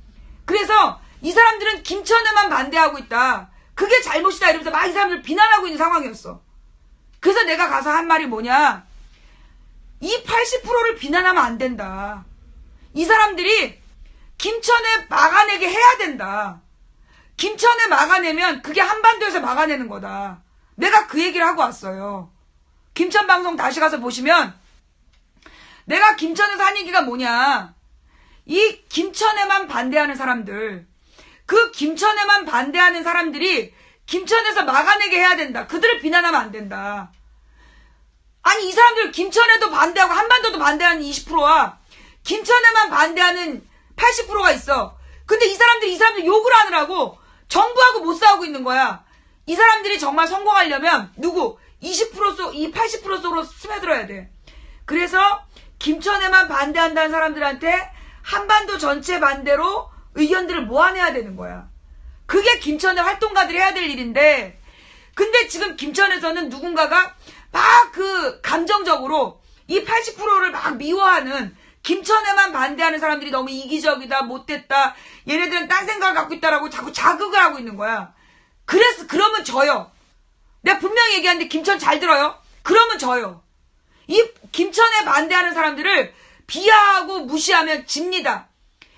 그래서 이 사람들은 김천에만 반대하고 있다. 그게 잘못이다 이러면서 막 이 사람들을 비난하고 있는 상황이었어. 그래서 내가 가서 한 말이 뭐냐. 이 80%를 비난하면 안 된다. 이 사람들이 김천에 막아내게 해야 된다. 김천에 막아내면 그게 한반도에서 막아내는 거다. 내가 그 얘기를 하고 왔어요. 김천 방송 다시 가서 보시면 내가 김천에서 한 얘기가 뭐냐. 이 김천에만 반대하는 사람들, 그 김천에만 반대하는 사람들이 김천에서 막아내게 해야 된다. 그들을 비난하면 안 된다. 아니 이 사람들 김천에도 반대하고 한반도도 반대하는 20%와 김천에만 반대하는 80%가 있어. 근데 이 사람들 욕을 하느라고 정부하고 못 싸우고 있는 거야. 이 사람들이 정말 성공하려면 누구? 20% 이 80% 속으로 스며들어야 돼. 그래서 김천에만 반대한다는 사람들한테 한반도 전체 반대로 의견들을 모아내야 되는 거야. 그게 김천의 활동가들이 해야 될 일인데, 근데 지금 김천에서는 누군가가 막 그 감정적으로 이 80%를 막 미워하는, 김천에만 반대하는 사람들이 너무 이기적이다, 못됐다, 얘네들은 딴 생각을 갖고 있다라고 자꾸 자극을 하고 있는 거야. 그러면 져요. 내가 분명히 얘기하는데 김천 잘 들어요. 그러면 져요. 이 김천에 반대하는 사람들을 비하하고 무시하면 집니다.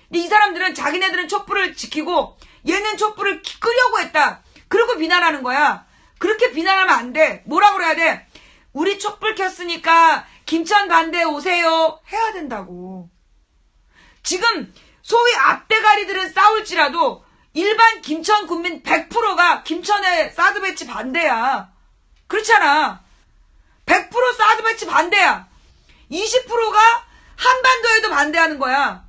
근데 이 사람들은 자기네들은 촛불을 지키고 얘는 촛불을 끄려고 했다. 그러고 비난하는 거야. 그렇게 비난하면 안 돼. 뭐라 그래야 돼? 우리 촛불 켰으니까 김천 반대 오세요. 해야 된다고. 지금 소위 앞대가리들은 싸울지라도 일반 김천 국민 100%가 김천에 사드 배치 반대야. 그렇잖아. 100% 사드 배치 반대야. 20%가 한반도에도 반대하는 거야.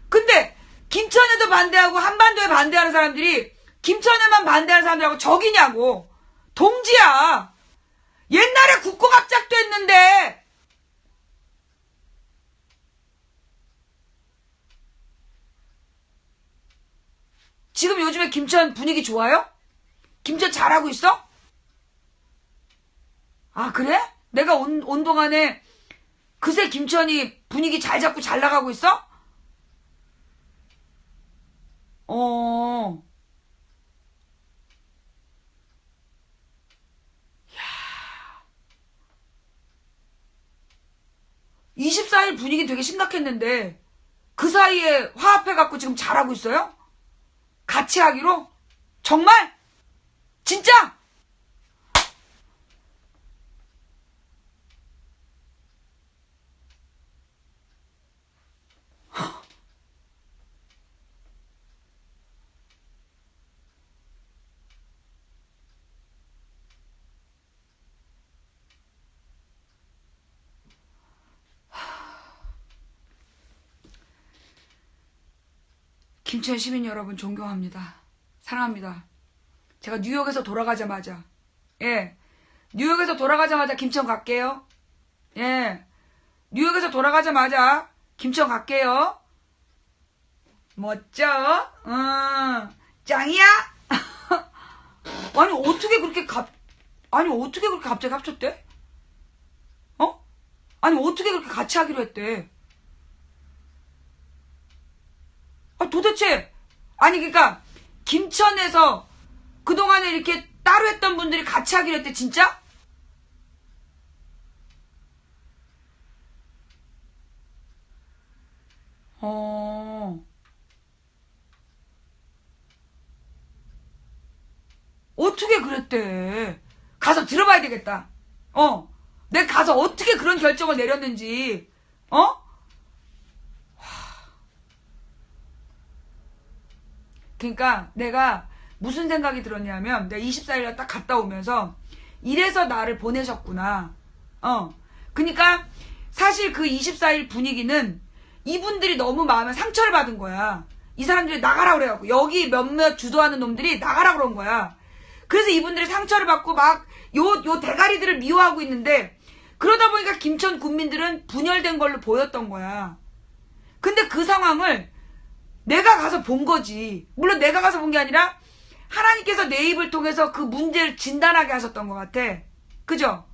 근데 김천에도 반대하고 한반도에 반대하는 사람들이 김천에만 반대하는 사람들하고 적이냐고. 동지야. 옛날에 국고갑작도 했는데. 지금 요즘에 김천 분위기 좋아요? 김천 잘하고 있어? 아 그래? 내가 온 동안에 그새 김천이 분위기 잘 잡고 잘 나가고 있어? 24일 분위기 되게 심각했는데 그 사이에 화합해갖고 지금 잘하고 있어요? 같이 하기로? 정말? 진짜? 김천 시민 여러분 존경합니다. 사랑합니다. 제가 뉴욕에서 돌아가자마자 뉴욕에서 돌아가자마자 김천 갈게요. 뉴욕에서 돌아가자마자 김천 갈게요. 멋져? 짱이야? 아니 어떻게 그렇게 갑자기 합쳤대? 아니 어떻게 그렇게 같이 하기로 했대? 도대체 그러니까 김천에서 그동안에 이렇게 따로 했던 분들이 같이 하기로 했대 진짜? 어떻게 그랬대? 가서 들어봐야 되겠다. 내가 가서 어떻게 그런 결정을 내렸는지 그러니까 내가 무슨 생각이 들었냐면 내가 24일날 딱 갔다 오면서 이래서 나를 보내셨구나. 그러니까 사실 그 24일 분위기는 이분들이 너무 마음에 상처를 받은 거야. 이 사람들이 나가라 그래갖고 여기 몇몇 주도하는 놈들이 나가라 그런 거야. 그래서 이분들이 상처를 받고 막 요 대가리들을 미워하고 있는데 그러다 보니까 김천 국민들은 분열된 걸로 보였던 거야. 근데 그 상황을 내가 가서 본 거지. 물론 내가 가서 본 게 아니라 하나님께서 내 입을 통해서 그 문제를 진단하게 하셨던 것 같아. 그죠?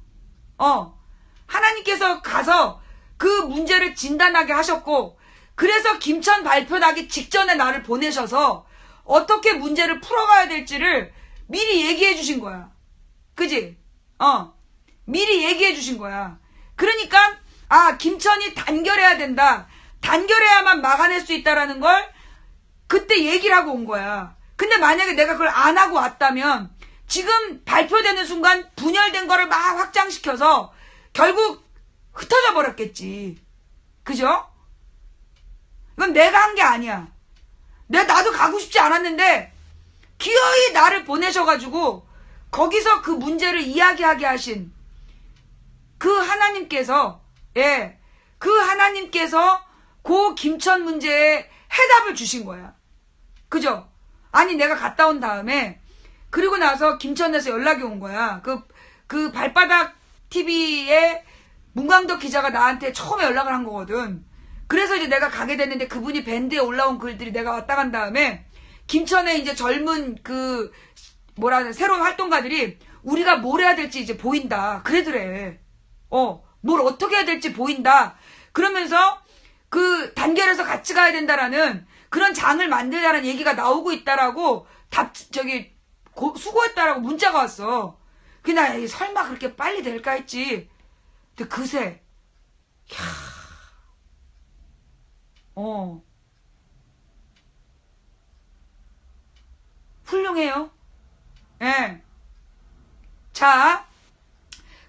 하나님께서 가서 그 문제를 진단하게 하셨고, 그래서 김천 발표 나기 직전에 나를 보내셔서 어떻게 문제를 풀어가야 될지를 미리 얘기해 주신 거야. 그지? 미리 얘기해 주신 거야. 그러니까 김천이 단결해야 된다. 단결해야만 막아낼 수 있다라는 걸 그때 얘기를 하고 온 거야. 근데 만약에 내가 그걸 안 하고 왔다면 지금 발표되는 순간 분열된 거를 막 확장시켜서 결국 흩어져 버렸겠지. 그죠? 이건 내가 한 게 아니야. 나도 가고 싶지 않았는데 기어이 나를 보내셔가지고 거기서 그 문제를 이야기하게 하신 그 하나님께서, 그 하나님께서 그 김천 문제에 해답을 주신 거야. 그죠? 아니, 내가 갔다 온 다음에, 그리고 나서 김천에서 연락이 온 거야. 그 발바닥 TV에 문광덕 기자가 나한테 처음에 연락을 한 거거든. 그래서 이제 내가 가게 됐는데 그분이 밴드에 올라온 글들이 내가 왔다 간 다음에 김천에 이제 젊은 새로운 활동가들이 우리가 뭘 해야 될지 이제 보인다. 그래더래. 뭘 어떻게 해야 될지 보인다. 그러면서 단결해서 같이 가야 된다라는 그런 장을 만들자라는 얘기가 나오고 있다라고 수고했다라고 문자가 왔어. 나 설마 그렇게 빨리 될까 했지. 근데 그새, 훌륭해요. 예. 자,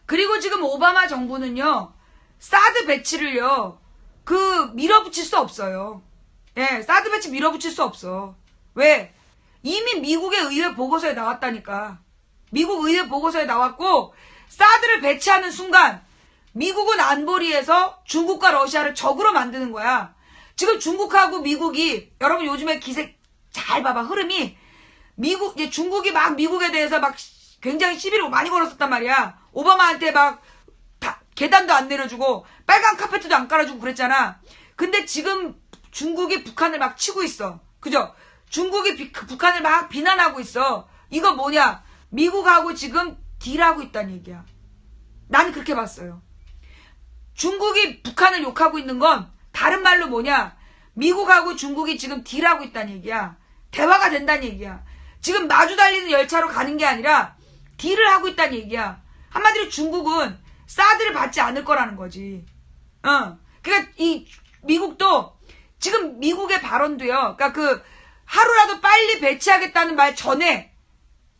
그리고 지금 오바마 정부는요, 사드 배치를요, 밀어붙일 수 없어요. 사드 배치 밀어붙일 수 없어. 왜? 이미 미국의 의회 보고서에 나왔다니까. 미국 의회 보고서에 나왔고, 사드를 배치하는 순간, 미국은 안보리에서 중국과 러시아를 적으로 만드는 거야. 지금 중국하고 미국이, 여러분 요즘에 기세 잘 봐봐. 흐름이, 중국이 막 미국에 대해서 막 굉장히 시비를 많이 걸었었단 말이야. 오바마한테 계단도 안 내려주고, 빨간 카페트도 안 깔아주고 그랬잖아. 근데 지금 중국이 북한을 막 치고 있어. 그죠? 중국이 북한을 막 비난하고 있어. 이거 뭐냐? 미국하고 지금 딜하고 있다는 얘기야. 나는 그렇게 봤어요. 중국이 북한을 욕하고 있는 건 다른 말로 뭐냐? 미국하고 중국이 지금 딜하고 있다는 얘기야. 대화가 된다는 얘기야. 지금 마주 달리는 열차로 가는 게 아니라 딜을 하고 있다는 얘기야. 한마디로 중국은 사드를 받지 않을 거라는 거지. 그러니까 이 미국도 지금 미국의 발언도요. 그러니까 하루라도 빨리 배치하겠다는 말 전에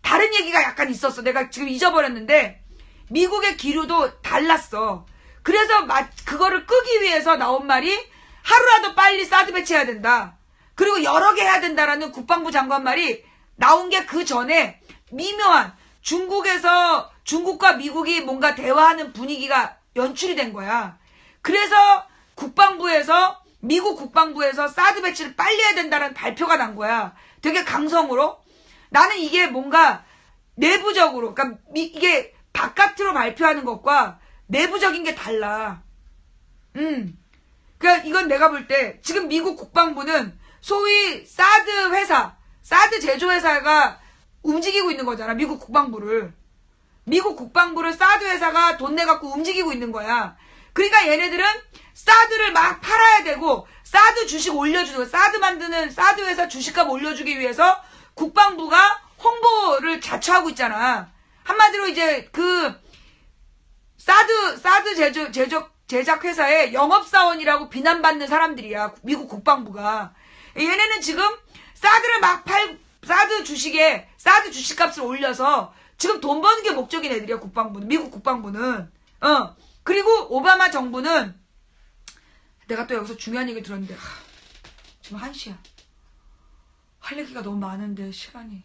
다른 얘기가 약간 있었어. 내가 지금 잊어버렸는데 미국의 기류도 달랐어. 그래서 그거를 끄기 위해서 나온 말이 하루라도 빨리 사드 배치해야 된다. 그리고 여러 개 해야 된다라는 국방부 장관 말이 나온 게 그 전에 미묘한 중국과 미국이 뭔가 대화하는 분위기가 연출이 된 거야. 그래서 미국 국방부에서 사드 배치를 빨리 해야 된다는 발표가 난 거야. 되게 강성으로. 나는 이게 뭔가 내부적으로, 그러니까 이게 바깥으로 발표하는 것과 내부적인 게 달라. 그러니까 이건 내가 볼 때 지금 미국 국방부는 소위 사드 제조회사가 움직이고 있는 거잖아. 미국 국방부를 사드 회사가 돈 내갖고 움직이고 있는 거야. 그러니까 얘네들은 사드를 막 팔아야 되고 사드 주식 올려주고 사드 만드는 사드 회사 주식값 올려주기 위해서 국방부가 홍보를 자처하고 있잖아. 한마디로 이제 사드 제작 회사의 영업사원이라고 비난받는 사람들이야. 미국 국방부가. 얘네는 지금 사드 주식값을 올려서 지금 돈 버는 게 목적인 애들이야. 미국 국방부는. 그리고 오바마 정부는 내가 또 여기서 중요한 얘기 들었는데 지금 1시야. 할 얘기가 너무 많은데 시간이.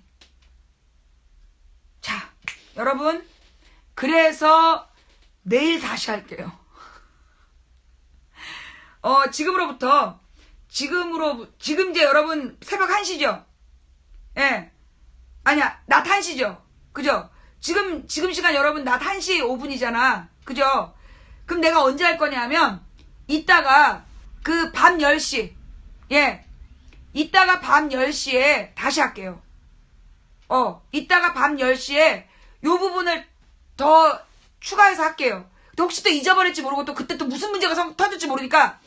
자, 여러분, 그래서 내일 다시 할게요. 지금 이제 여러분 새벽 1시죠? 예. 아니야, 낮 1시죠? 그죠? 지금 시간 여러분 낮 1시 5분이잖아. 그죠? 그럼 내가 언제 할 거냐면, 이따가 밤 10시. 예. 이따가 밤 10시에 다시 할게요. 이따가 밤 10시에 요 부분을 더 추가해서 할게요. 혹시 또 잊어버릴지 모르고 또 그때 또 무슨 문제가 터질지 모르니까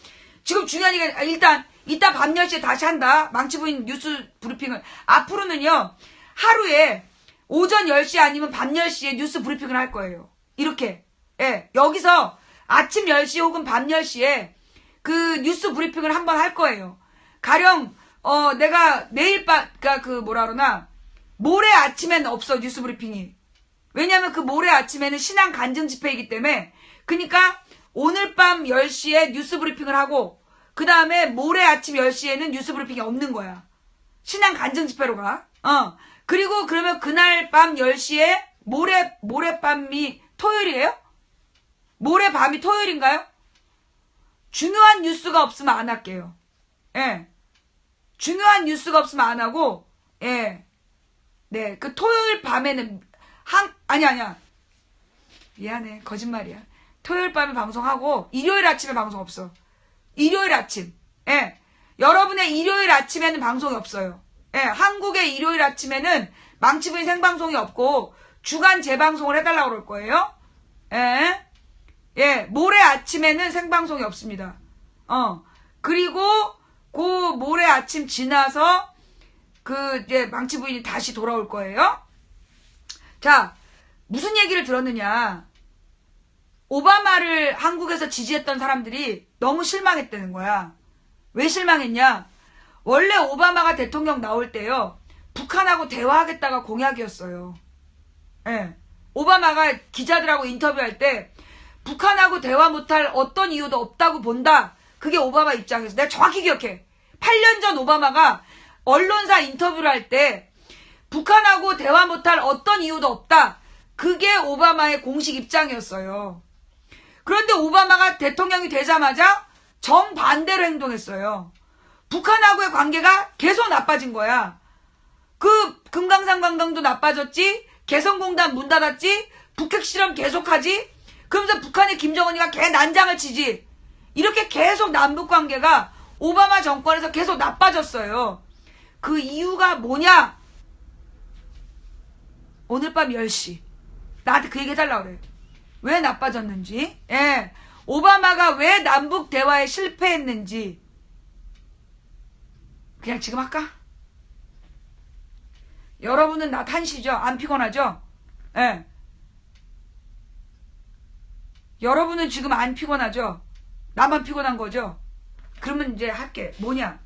지금 중요한 게 일단 이따 밤 10시에 다시 한다. 망치부인 뉴스 브리핑을. 앞으로는요. 하루에 오전 10시 아니면 밤 10시에 뉴스 브리핑을 할 거예요. 이렇게. 예. 여기서 아침 10시 혹은 밤 10시에 그 뉴스 브리핑을 한번 할 거예요. 가령 내가 내일 그러니까 그 뭐라 그러나 모레 아침엔 없어 뉴스 브리핑이. 왜냐면 그 모레 아침에는 신앙 간증 집회이기 때문에 그러니까 오늘 밤 10시에 뉴스 브리핑을 하고 그 다음에 모레 아침 10시에는 뉴스 브리핑이 없는 거야. 신앙 간증 집회로 가. 그리고 그러면 그날 밤 10시에 모레밤이 토요일이에요? 모레밤이 토요일인가요? 중요한 뉴스가 없으면 안 할게요. 예. 중요한 뉴스가 없으면 안 하고, 예. 네. 그 토요일 밤에는, 아니야. 미안해. 거짓말이야. 토요일 밤에 방송하고, 일요일 아침에 방송 없어. 일요일 아침. 예. 여러분의 일요일 아침에는 방송이 없어요. 예. 한국의 일요일 아침에는 망치부인 생방송이 없고, 주간 재방송을 해달라고 그럴 거예요. 예. 예, 모레 아침에는 생방송이 없습니다. 그리고 그 모레 아침 지나서 이제 망치 부인이 다시 돌아올 거예요. 자, 무슨 얘기를 들었느냐? 오바마를 한국에서 지지했던 사람들이 너무 실망했다는 거야. 왜 실망했냐? 원래 오바마가 대통령 나올 때요. 북한하고 대화하겠다가 공약이었어요. 예. 오바마가 기자들하고 인터뷰할 때 북한하고 대화 못할 어떤 이유도 없다고 본다. 그게 오바마 입장에서. 내가 정확히 기억해. 8년 전 오바마가 언론사 인터뷰를 할 때 북한하고 대화 못할 어떤 이유도 없다. 그게 오바마의 공식 입장이었어요. 그런데 오바마가 대통령이 되자마자 정반대로 행동했어요. 북한하고의 관계가 계속 나빠진 거야. 그 금강산 관광도 나빠졌지. 개성공단 문 닫았지. 북핵 실험 계속하지. 그러면서 북한의 김정은이가 개 난장을 치지. 이렇게 계속 남북관계가 오바마 정권에서 계속 나빠졌어요. 그 이유가 뭐냐? 오늘 밤 10시. 나한테 그 얘기 해달라고 그래. 왜 나빠졌는지. 예. 오바마가 왜 남북 대화에 실패했는지. 그냥 지금 할까? 여러분은 나 탄시죠? 안 피곤하죠? 예. 여러분은 지금 안 피곤하죠? 나만 피곤한 거죠? 그러면 이제 할게. 뭐냐?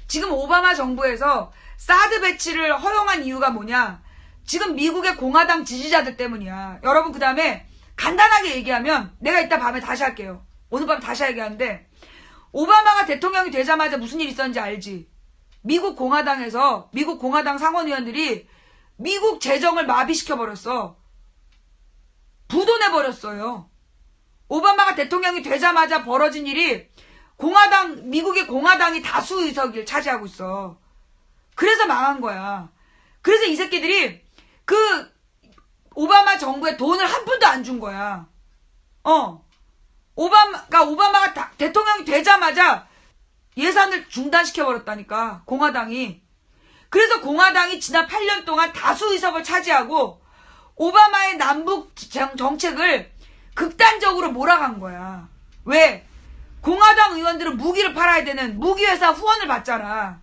지금 오바마 정부에서 사드 배치를 허용한 이유가 뭐냐? 지금 미국의 공화당 지지자들 때문이야. 여러분 그 다음에 간단하게 얘기하면 내가 이따 밤에 다시 할게요. 오늘 밤 다시 얘기하는데 오바마가 대통령이 되자마자 무슨 일이 있었는지 알지? 미국 공화당 상원의원들이 미국 재정을 마비시켜버렸어. 부도내버렸어요. 오바마가 대통령이 되자마자 벌어진 일이 미국의 공화당이 다수 의석을 차지하고 있어. 그래서 망한 거야. 그래서 이 새끼들이 오바마 정부에 돈을 한 푼도 안 준 거야. 오바마가 대통령이 되자마자 예산을 중단시켜버렸다니까, 공화당이. 그래서 공화당이 지난 8년 동안 다수 의석을 차지하고 오바마의 남북 정책을 극단적으로 몰아간 거야. 왜? 공화당 의원들은 무기를 팔아야 되는 무기회사 후원을 받잖아.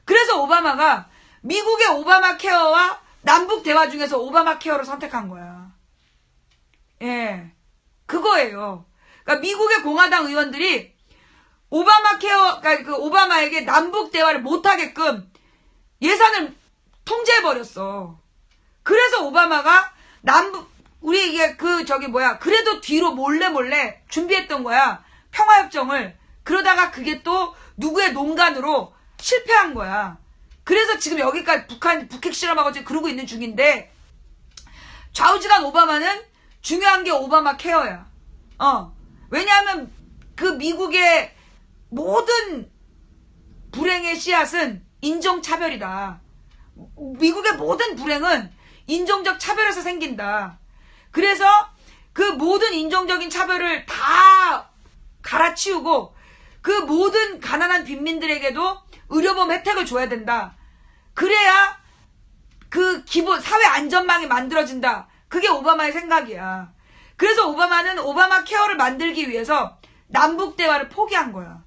그래서 오바마가 미국의 오바마 케어와 남북 대화 중에서 오바마 케어를 선택한 거야. 예. 그거예요. 그러니까 미국의 공화당 의원들이 그러니까 그 오바마에게 남북 대화를 못하게끔 예산을 통제해버렸어. 그래서 오바마가 우리 이게 그래도 뒤로 몰래 준비했던 거야. 평화협정을. 그러다가 그게 또 누구의 농간으로 실패한 거야. 그래서 지금 여기까지 북핵 실험하고 지금 그러고 있는 중인데, 좌우지간 오바마는 중요한 게 오바마 케어야. 왜냐하면 그 미국의 모든 불행의 씨앗은 인종차별이다. 미국의 모든 불행은 인종적 차별에서 생긴다. 그래서 그 모든 인종적인 차별을 다 갈아치우고 그 모든 가난한 빈민들에게도 의료보험 혜택을 줘야 된다. 그래야 그 기본 사회 안전망이 만들어진다. 그게 오바마의 생각이야. 그래서 오바마는 오바마 케어를 만들기 위해서 남북 대화를 포기한 거야.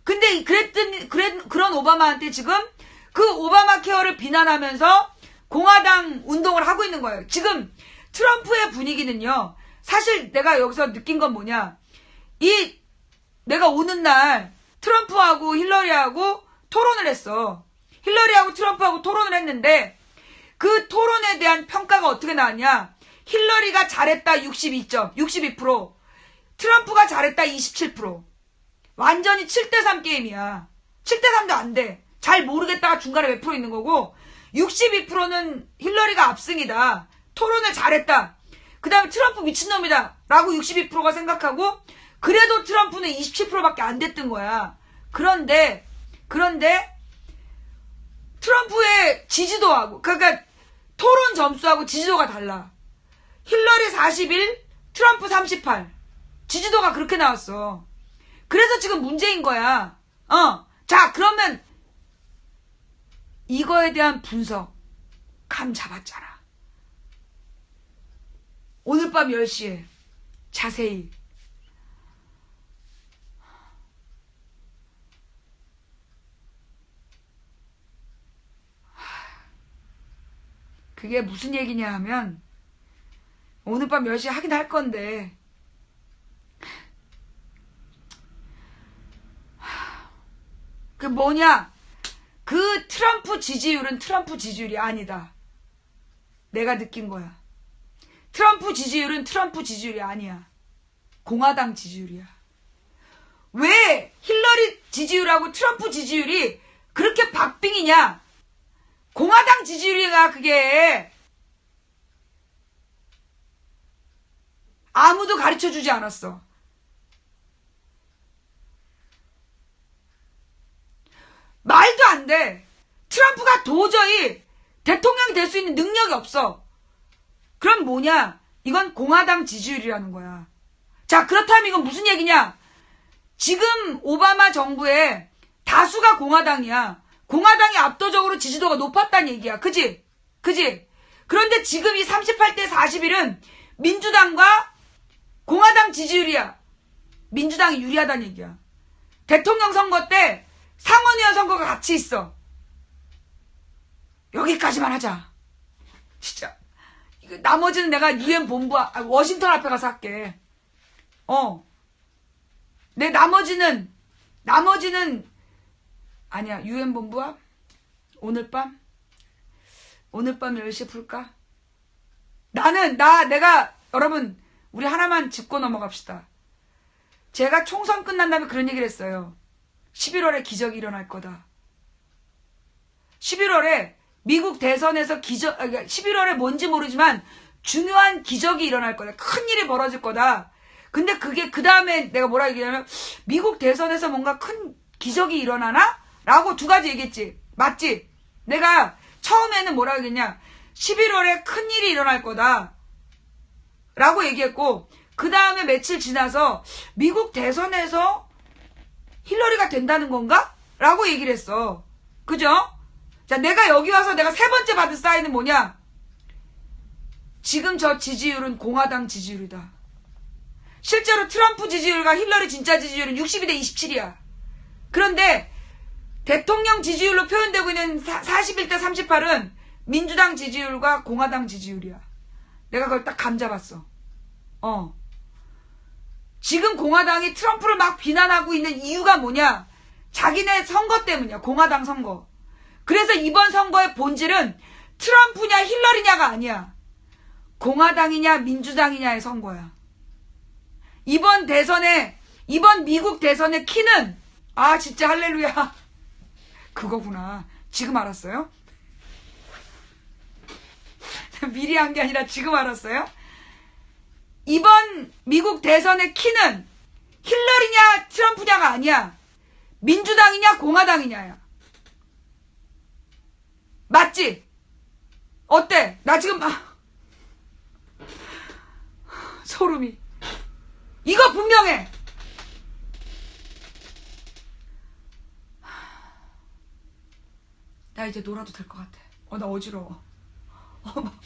근데 그런 오바마한테 지금 그 오바마 케어를 비난하면서 공화당 운동을 하고 있는 거예요. 지금 트럼프의 분위기는요. 사실 내가 여기서 느낀 건 뭐냐. 내가 오는 날 트럼프하고 힐러리하고 토론을 했어. 힐러리하고 트럼프하고 토론을 했는데 그 토론에 대한 평가가 어떻게 나왔냐. 힐러리가 잘했다 62%, 트럼프가 잘했다 27%. 완전히 7대3 게임이야. 7대3도 안 돼. 잘 모르겠다가 중간에 몇 프로 있는 거고 62%는 힐러리가 압승이다. 토론을 잘했다. 그 다음에 트럼프 미친놈이다 라고 62%가 생각하고 그래도 트럼프는 27%밖에 안 됐던 거야. 그런데 트럼프의 지지도하고 그러니까 토론 점수하고 지지도가 달라. 힐러리 41, 트럼프 38. 지지도가 그렇게 나왔어. 그래서 지금 문제인 거야. 자, 그러면 이거에 대한 분석 감 잡았잖아. 오늘 밤 10시에 자세히. 그게 무슨 얘기냐 하면 오늘 밤 10시에 하긴 할 건데 그 뭐냐, 그 트럼프 지지율은 트럼프 지지율이 아니다. 내가 느낀 거야. 트럼프 지지율은 트럼프 지지율이 아니야. 공화당 지지율이야. 왜 힐러리 지지율하고 트럼프 지지율이 그렇게 박빙이냐? 공화당 지지율이가 그게 아무도 가르쳐주지 않았어. 말도 안 돼. 트럼프가 도저히 대통령이 될 수 있는 능력이 없어. 그럼 뭐냐? 이건 공화당 지지율이라는 거야. 자, 그렇다면 이건 무슨 얘기냐? 지금 오바마 정부의 다수가 공화당이야. 공화당이 압도적으로 지지도가 높았다는 얘기야. 그지? 그런데 지금 이 38대 41은 민주당과 공화당 지지율이야. 민주당이 유리하다는 얘기야. 대통령 선거 때 상원의원 선거가 같이 있어. 여기까지만 하자. 진짜. 나머지는 내가 유엔 본부, 워싱턴 앞에 가서 할게. 내 나머지는, 아니야, 유엔 본부 앞? 오늘 밤 10시에 풀까? 내가, 여러분, 우리 하나만 짚고 넘어갑시다. 제가 총선 끝난 다음에 그런 얘기를 했어요. 11월에 기적이 일어날 거다. 11월에 미국 대선에서 11월에 뭔지 모르지만 중요한 기적이 일어날 거다. 큰 일이 벌어질 거다. 근데 그게 그 다음에 내가 뭐라 얘기하냐면 미국 대선에서 뭔가 큰 기적이 일어나나? 라고 두 가지 얘기했지. 맞지? 내가 처음에는 뭐라 얘기했냐. 11월에 큰 일이 일어날 거다. 라고 얘기했고 그 다음에 며칠 지나서 미국 대선에서 힐러리가 된다는 건가? 라고 얘기를 했어. 그죠? 자, 내가 여기 와서 내가 세 번째 받은 사인은 뭐냐? 지금 저 지지율은 공화당 지지율이다. 실제로 트럼프 지지율과 힐러리 진짜 지지율은 62대 27이야. 그런데 대통령 지지율로 표현되고 있는 41대 38은 민주당 지지율과 공화당 지지율이야. 내가 그걸 딱 감잡았어. 지금 공화당이 트럼프를 막 비난하고 있는 이유가 뭐냐? 자기네 선거 때문이야. 공화당 선거. 그래서 이번 선거의 본질은 트럼프냐 힐러리냐가 아니야. 공화당이냐 민주당이냐의 선거야. 이번 미국 대선의 키는 진짜 할렐루야. 그거구나. 지금 알았어요? 미리 한 게 아니라 지금 알았어요? 이번 미국 대선의 키는 힐러리냐 트럼프냐가 아니야. 민주당이냐 공화당이냐야. 맞지? 어때? 나 지금 소름이. 이거 분명해. 나 이제 놀아도 될 것 같아. 나 어지러워.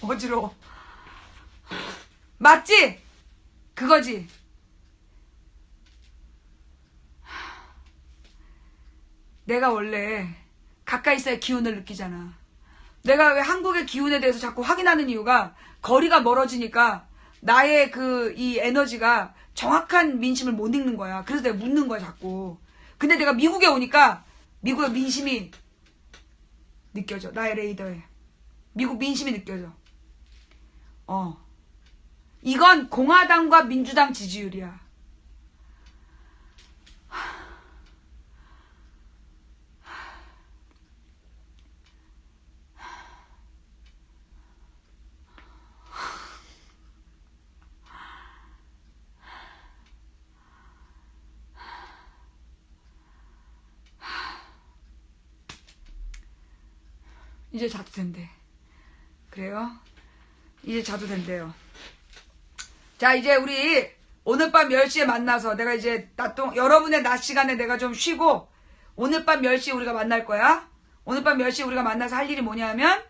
어지러워. 맞지? 그거지. 내가 원래 가까이 있어야 기운을 느끼잖아. 내가 왜 한국의 기운에 대해서 자꾸 확인하는 이유가 거리가 멀어지니까 나의 이 에너지가 정확한 민심을 못 읽는 거야. 그래서 내가 묻는 거야, 자꾸. 근데 내가 미국에 오니까 미국의 민심이 느껴져. 나의 레이더에. 미국 민심이 느껴져. 이건 공화당과 민주당 지지율이야. 이제 자도 된대. 그래요? 이제 자도 된대요. 자, 이제 우리 오늘 밤 10시에 만나서 내가 이제 여러분의 낮 시간에 내가 좀 쉬고 오늘 밤 10시에 우리가 만날 거야. 오늘 밤 10시에 우리가 만나서 할 일이 뭐냐면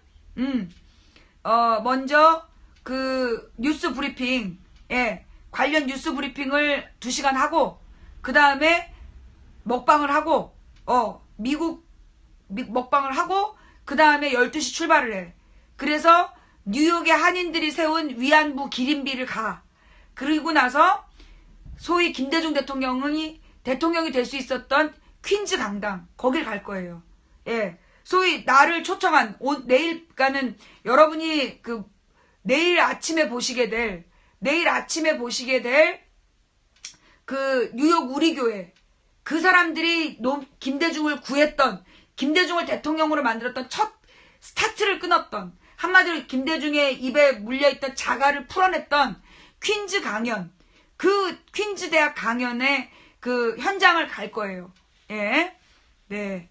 먼저 뉴스 브리핑, 관련 뉴스 브리핑을 2시간 하고 그 다음에 먹방을 하고 미국 먹방을 하고 그 다음에 12시 출발을 해. 그래서 뉴욕의 한인들이 세운 위안부 기린비를 가. 그리고 나서 소위 김대중 대통령이 될 수 있었던 퀸즈 강당 거길 갈 거예요. 소위 나를 초청한 내일 가는 여러분이 내일 아침에 보시게 될 뉴욕 우리교회 그 사람들이 김대중을 구했던 김대중을 대통령으로 만들었던 첫 스타트를 끊었던 한마디로 김대중의 입에 물려있던 자갈을 풀어냈던 퀸즈 강연 퀸즈 대학 강연의 현장을 갈 거예요. 네.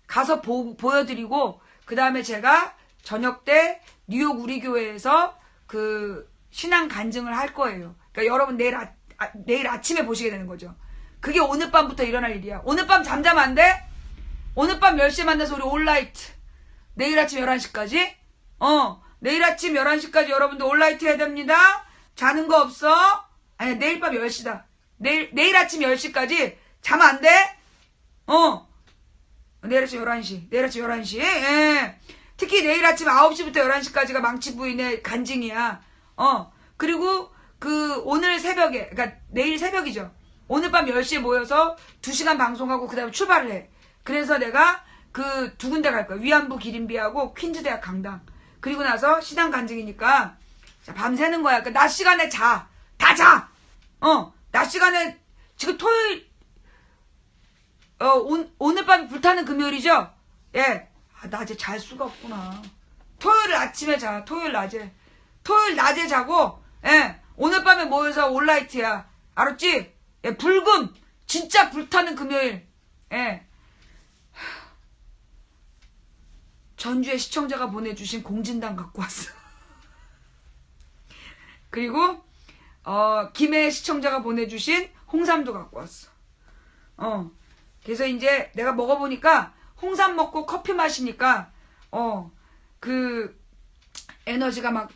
가서 보여드리고 그 다음에 제가 저녁 때 뉴욕 우리교회에서 신앙 간증을 할 거예요. 그러니까 여러분 내일 아침에 보시게 되는 거죠. 그게 오늘 밤부터 일어날 일이야. 오늘 밤 잠자면 안 돼? 오늘 밤 10시에 만나서 우리 올라이트. 내일 아침 11시까지? 내일 아침 11시까지 여러분들 올라이트 해야 됩니다. 자는 거 없어? 아니, 내일 밤 10시다. 내일 아침 10시까지 자면 안 돼? 내일 아침 11시. 내일 아침 11시. 특히 내일 아침 9시부터 11시까지가 망치 부인의 간증이야. 그리고 오늘 새벽에, 그러니까 내일 새벽이죠. 오늘 밤 10시에 모여서 2시간 방송하고 그 다음에 출발을 해. 그래서 내가 2군데 갈 거야. 위안부 기린비하고 퀸즈 대학 강당. 그리고 나서 시당 간증이니까 밤새는 거야. 낮 시간에 자. 다 자. 낮 시간에 지금 토요일 오늘 밤 불타는 금요일이죠? 낮에 잘 수가 없구나. 토요일 아침에 자. 토요일 낮에 자고 오늘 밤에 모여서 올라이트야. 알았지? 불금 진짜 불타는 금요일. 전주의 시청자가 보내주신 공진당 갖고 왔어. 그리고 김해 시청자가 보내주신 홍삼도 갖고 왔어. 그래서 이제 내가 먹어보니까 홍삼 먹고 커피 마시니까 에너지가 막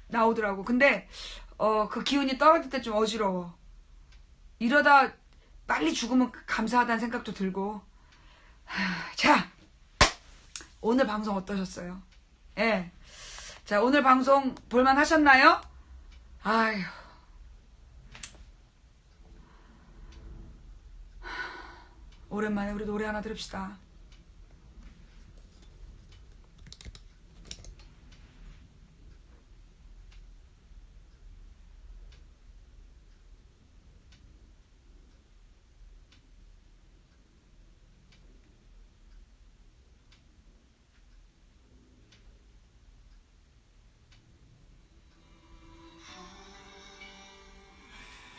나오더라고. 근데 그 기운이 떨어질 때 좀 어지러워. 이러다 빨리 죽으면 감사하다는 생각도 들고. 자, 오늘 방송 어떠셨어요? 자, 오늘 방송 볼만 하셨나요? 아휴. 오랜만에 우리 노래 하나 들읍시다.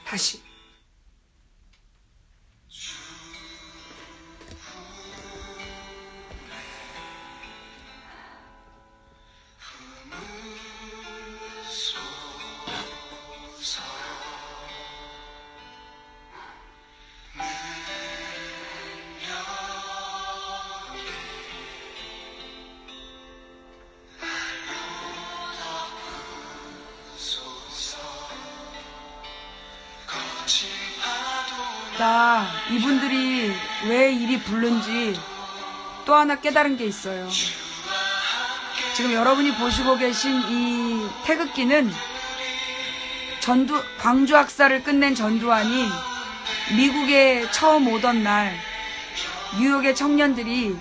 다시. 보니까 이분들이 왜 입이 부른지 또 하나 깨달은 게 있어요. 지금 여러분이 보시고 계신 이 태극기는 광주 학살을 끝낸 전두환이 미국에 처음 오던 날 뉴욕의 청년들이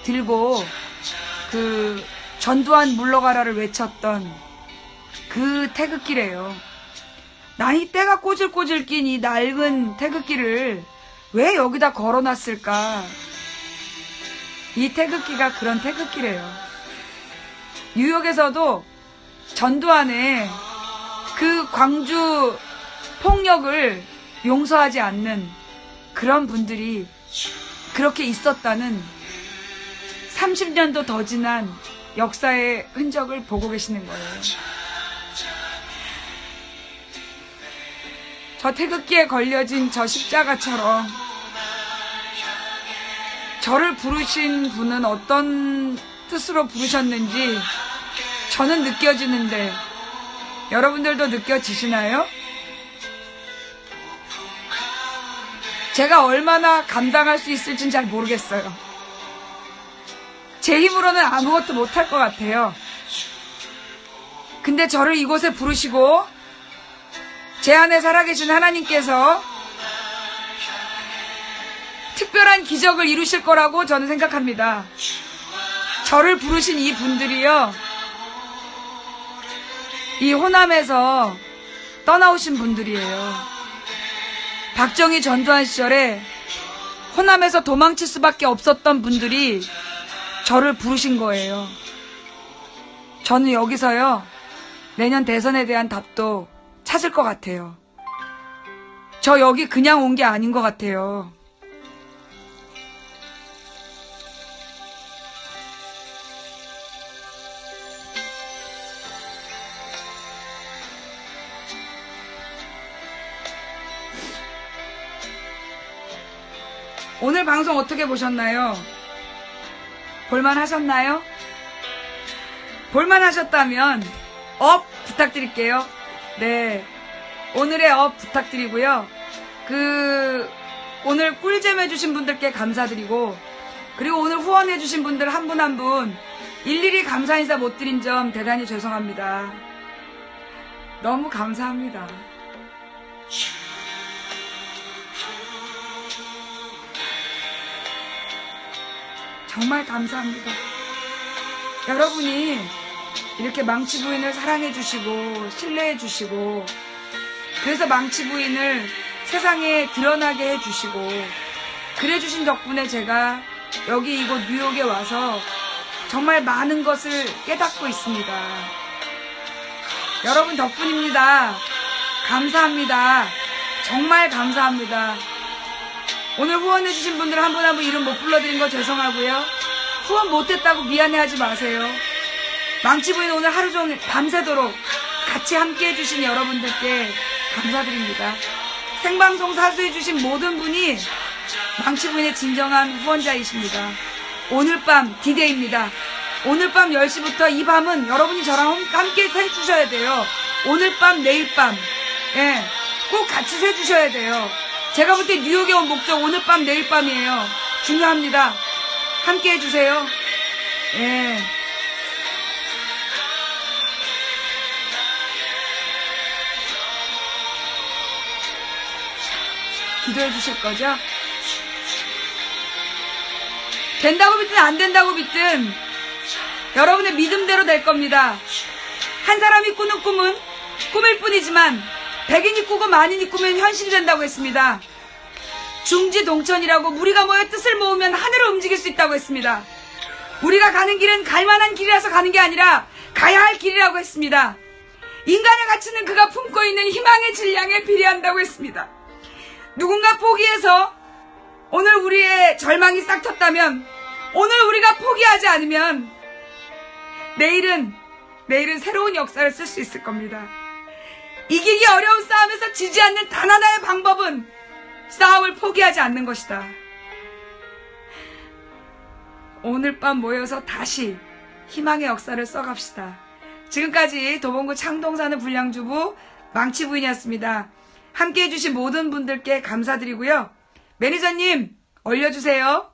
들고 그 전두환 물러가라를 외쳤던 그 태극기래요. 난 이 때가 꼬질꼬질 낀 이 낡은 태극기를 왜 여기다 걸어놨을까? 이 태극기가 그런 태극기래요. 뉴욕에서도 전두환의 그 광주 폭력을 용서하지 않는 그런 분들이 그렇게 있었다는 30년도 더 지난 역사의 흔적을 보고 계시는 거예요. 저 태극기에 걸려진 저 십자가처럼 저를 부르신 분은 어떤 뜻으로 부르셨는지 저는 느껴지는데 여러분들도 느껴지시나요? 제가 얼마나 감당할 수 있을진 잘 모르겠어요. 제 힘으로는 아무것도 못할 것 같아요. 근데 저를 이곳에 부르시고 제 안에 살아계신 하나님께서 특별한 기적을 이루실 거라고 저는 생각합니다. 저를 부르신 이 분들이요, 이 호남에서 떠나오신 분들이에요. 박정희 전두환 시절에 호남에서 도망칠 수밖에 없었던 분들이 저를 부르신 거예요. 저는 여기서요, 내년 대선에 대한 답도 찾을 것 같아요. 저 여기 그냥 온 게 아닌 것 같아요. 오늘 방송 어떻게 보셨나요? 볼만하셨나요? 볼만하셨다면 업 부탁드릴게요. 네, 오늘의 업 부탁드리고요. 오늘 꿀잼 해주신 분들께 감사드리고, 그리고 오늘 후원해주신 분들 한 분 한 분 일일이 감사 인사 못 드린 점 대단히 죄송합니다. 너무 감사합니다. 정말 감사합니다. 여러분이 이렇게 망치 부인을 사랑해 주시고 신뢰해 주시고, 그래서 망치 부인을 세상에 드러나게 해 주시고, 그래 주신 덕분에 제가 여기 이곳 뉴욕에 와서 정말 많은 것을 깨닫고 있습니다. 여러분 덕분입니다. 감사합니다. 정말 감사합니다. 오늘 후원해 주신 분들 한 분 한 분 이름 못 불러드린 거 죄송하고요. 후원 못했다고 미안해하지 마세요. 망치부인 오늘 하루 종일 밤새도록 같이 함께 해주신 여러분들께 감사드립니다. 생방송 사수해주신 모든 분이 망치부인의 진정한 후원자이십니다. 오늘 밤 디데이입니다. 오늘 밤 10시부터 이 밤은 여러분이 저랑 함께 해주셔야 돼요. 오늘 밤 내일 밤, 예, 꼭 같이 해주셔야 돼요. 제가 볼 때 뉴욕에 온 목적 오늘 밤 내일 밤이에요. 중요합니다. 함께 해주세요. 예. 기도해 주실 거죠? 된다고 믿든 안 된다고 믿든 여러분의 믿음대로 될 겁니다. 한 사람이 꾸는 꿈은 꿈일 뿐이지만 백인이 꾸고 만인이 꾸면 현실이 된다고 했습니다. 중지동천이라고 우리가 모여 뜻을 모으면 하늘을 움직일 수 있다고 했습니다. 우리가 가는 길은 갈만한 길이라서 가는 게 아니라 가야 할 길이라고 했습니다. 인간의 가치는 그가 품고 있는 희망의 질량에 비례한다고 했습니다. 누군가 포기해서 오늘 우리의 절망이 싹 텄다면, 오늘 우리가 포기하지 않으면 내일은 새로운 역사를 쓸 수 있을 겁니다. 이기기 어려운 싸움에서 지지 않는 단 하나의 방법은 싸움을 포기하지 않는 것이다. 오늘 밤 모여서 다시 희망의 역사를 써갑시다. 지금까지 도봉구 창동사는 불량주부 망치부인이었습니다. 함께해 주신 모든 분들께 감사드리고요. 매니저님, 올려주세요.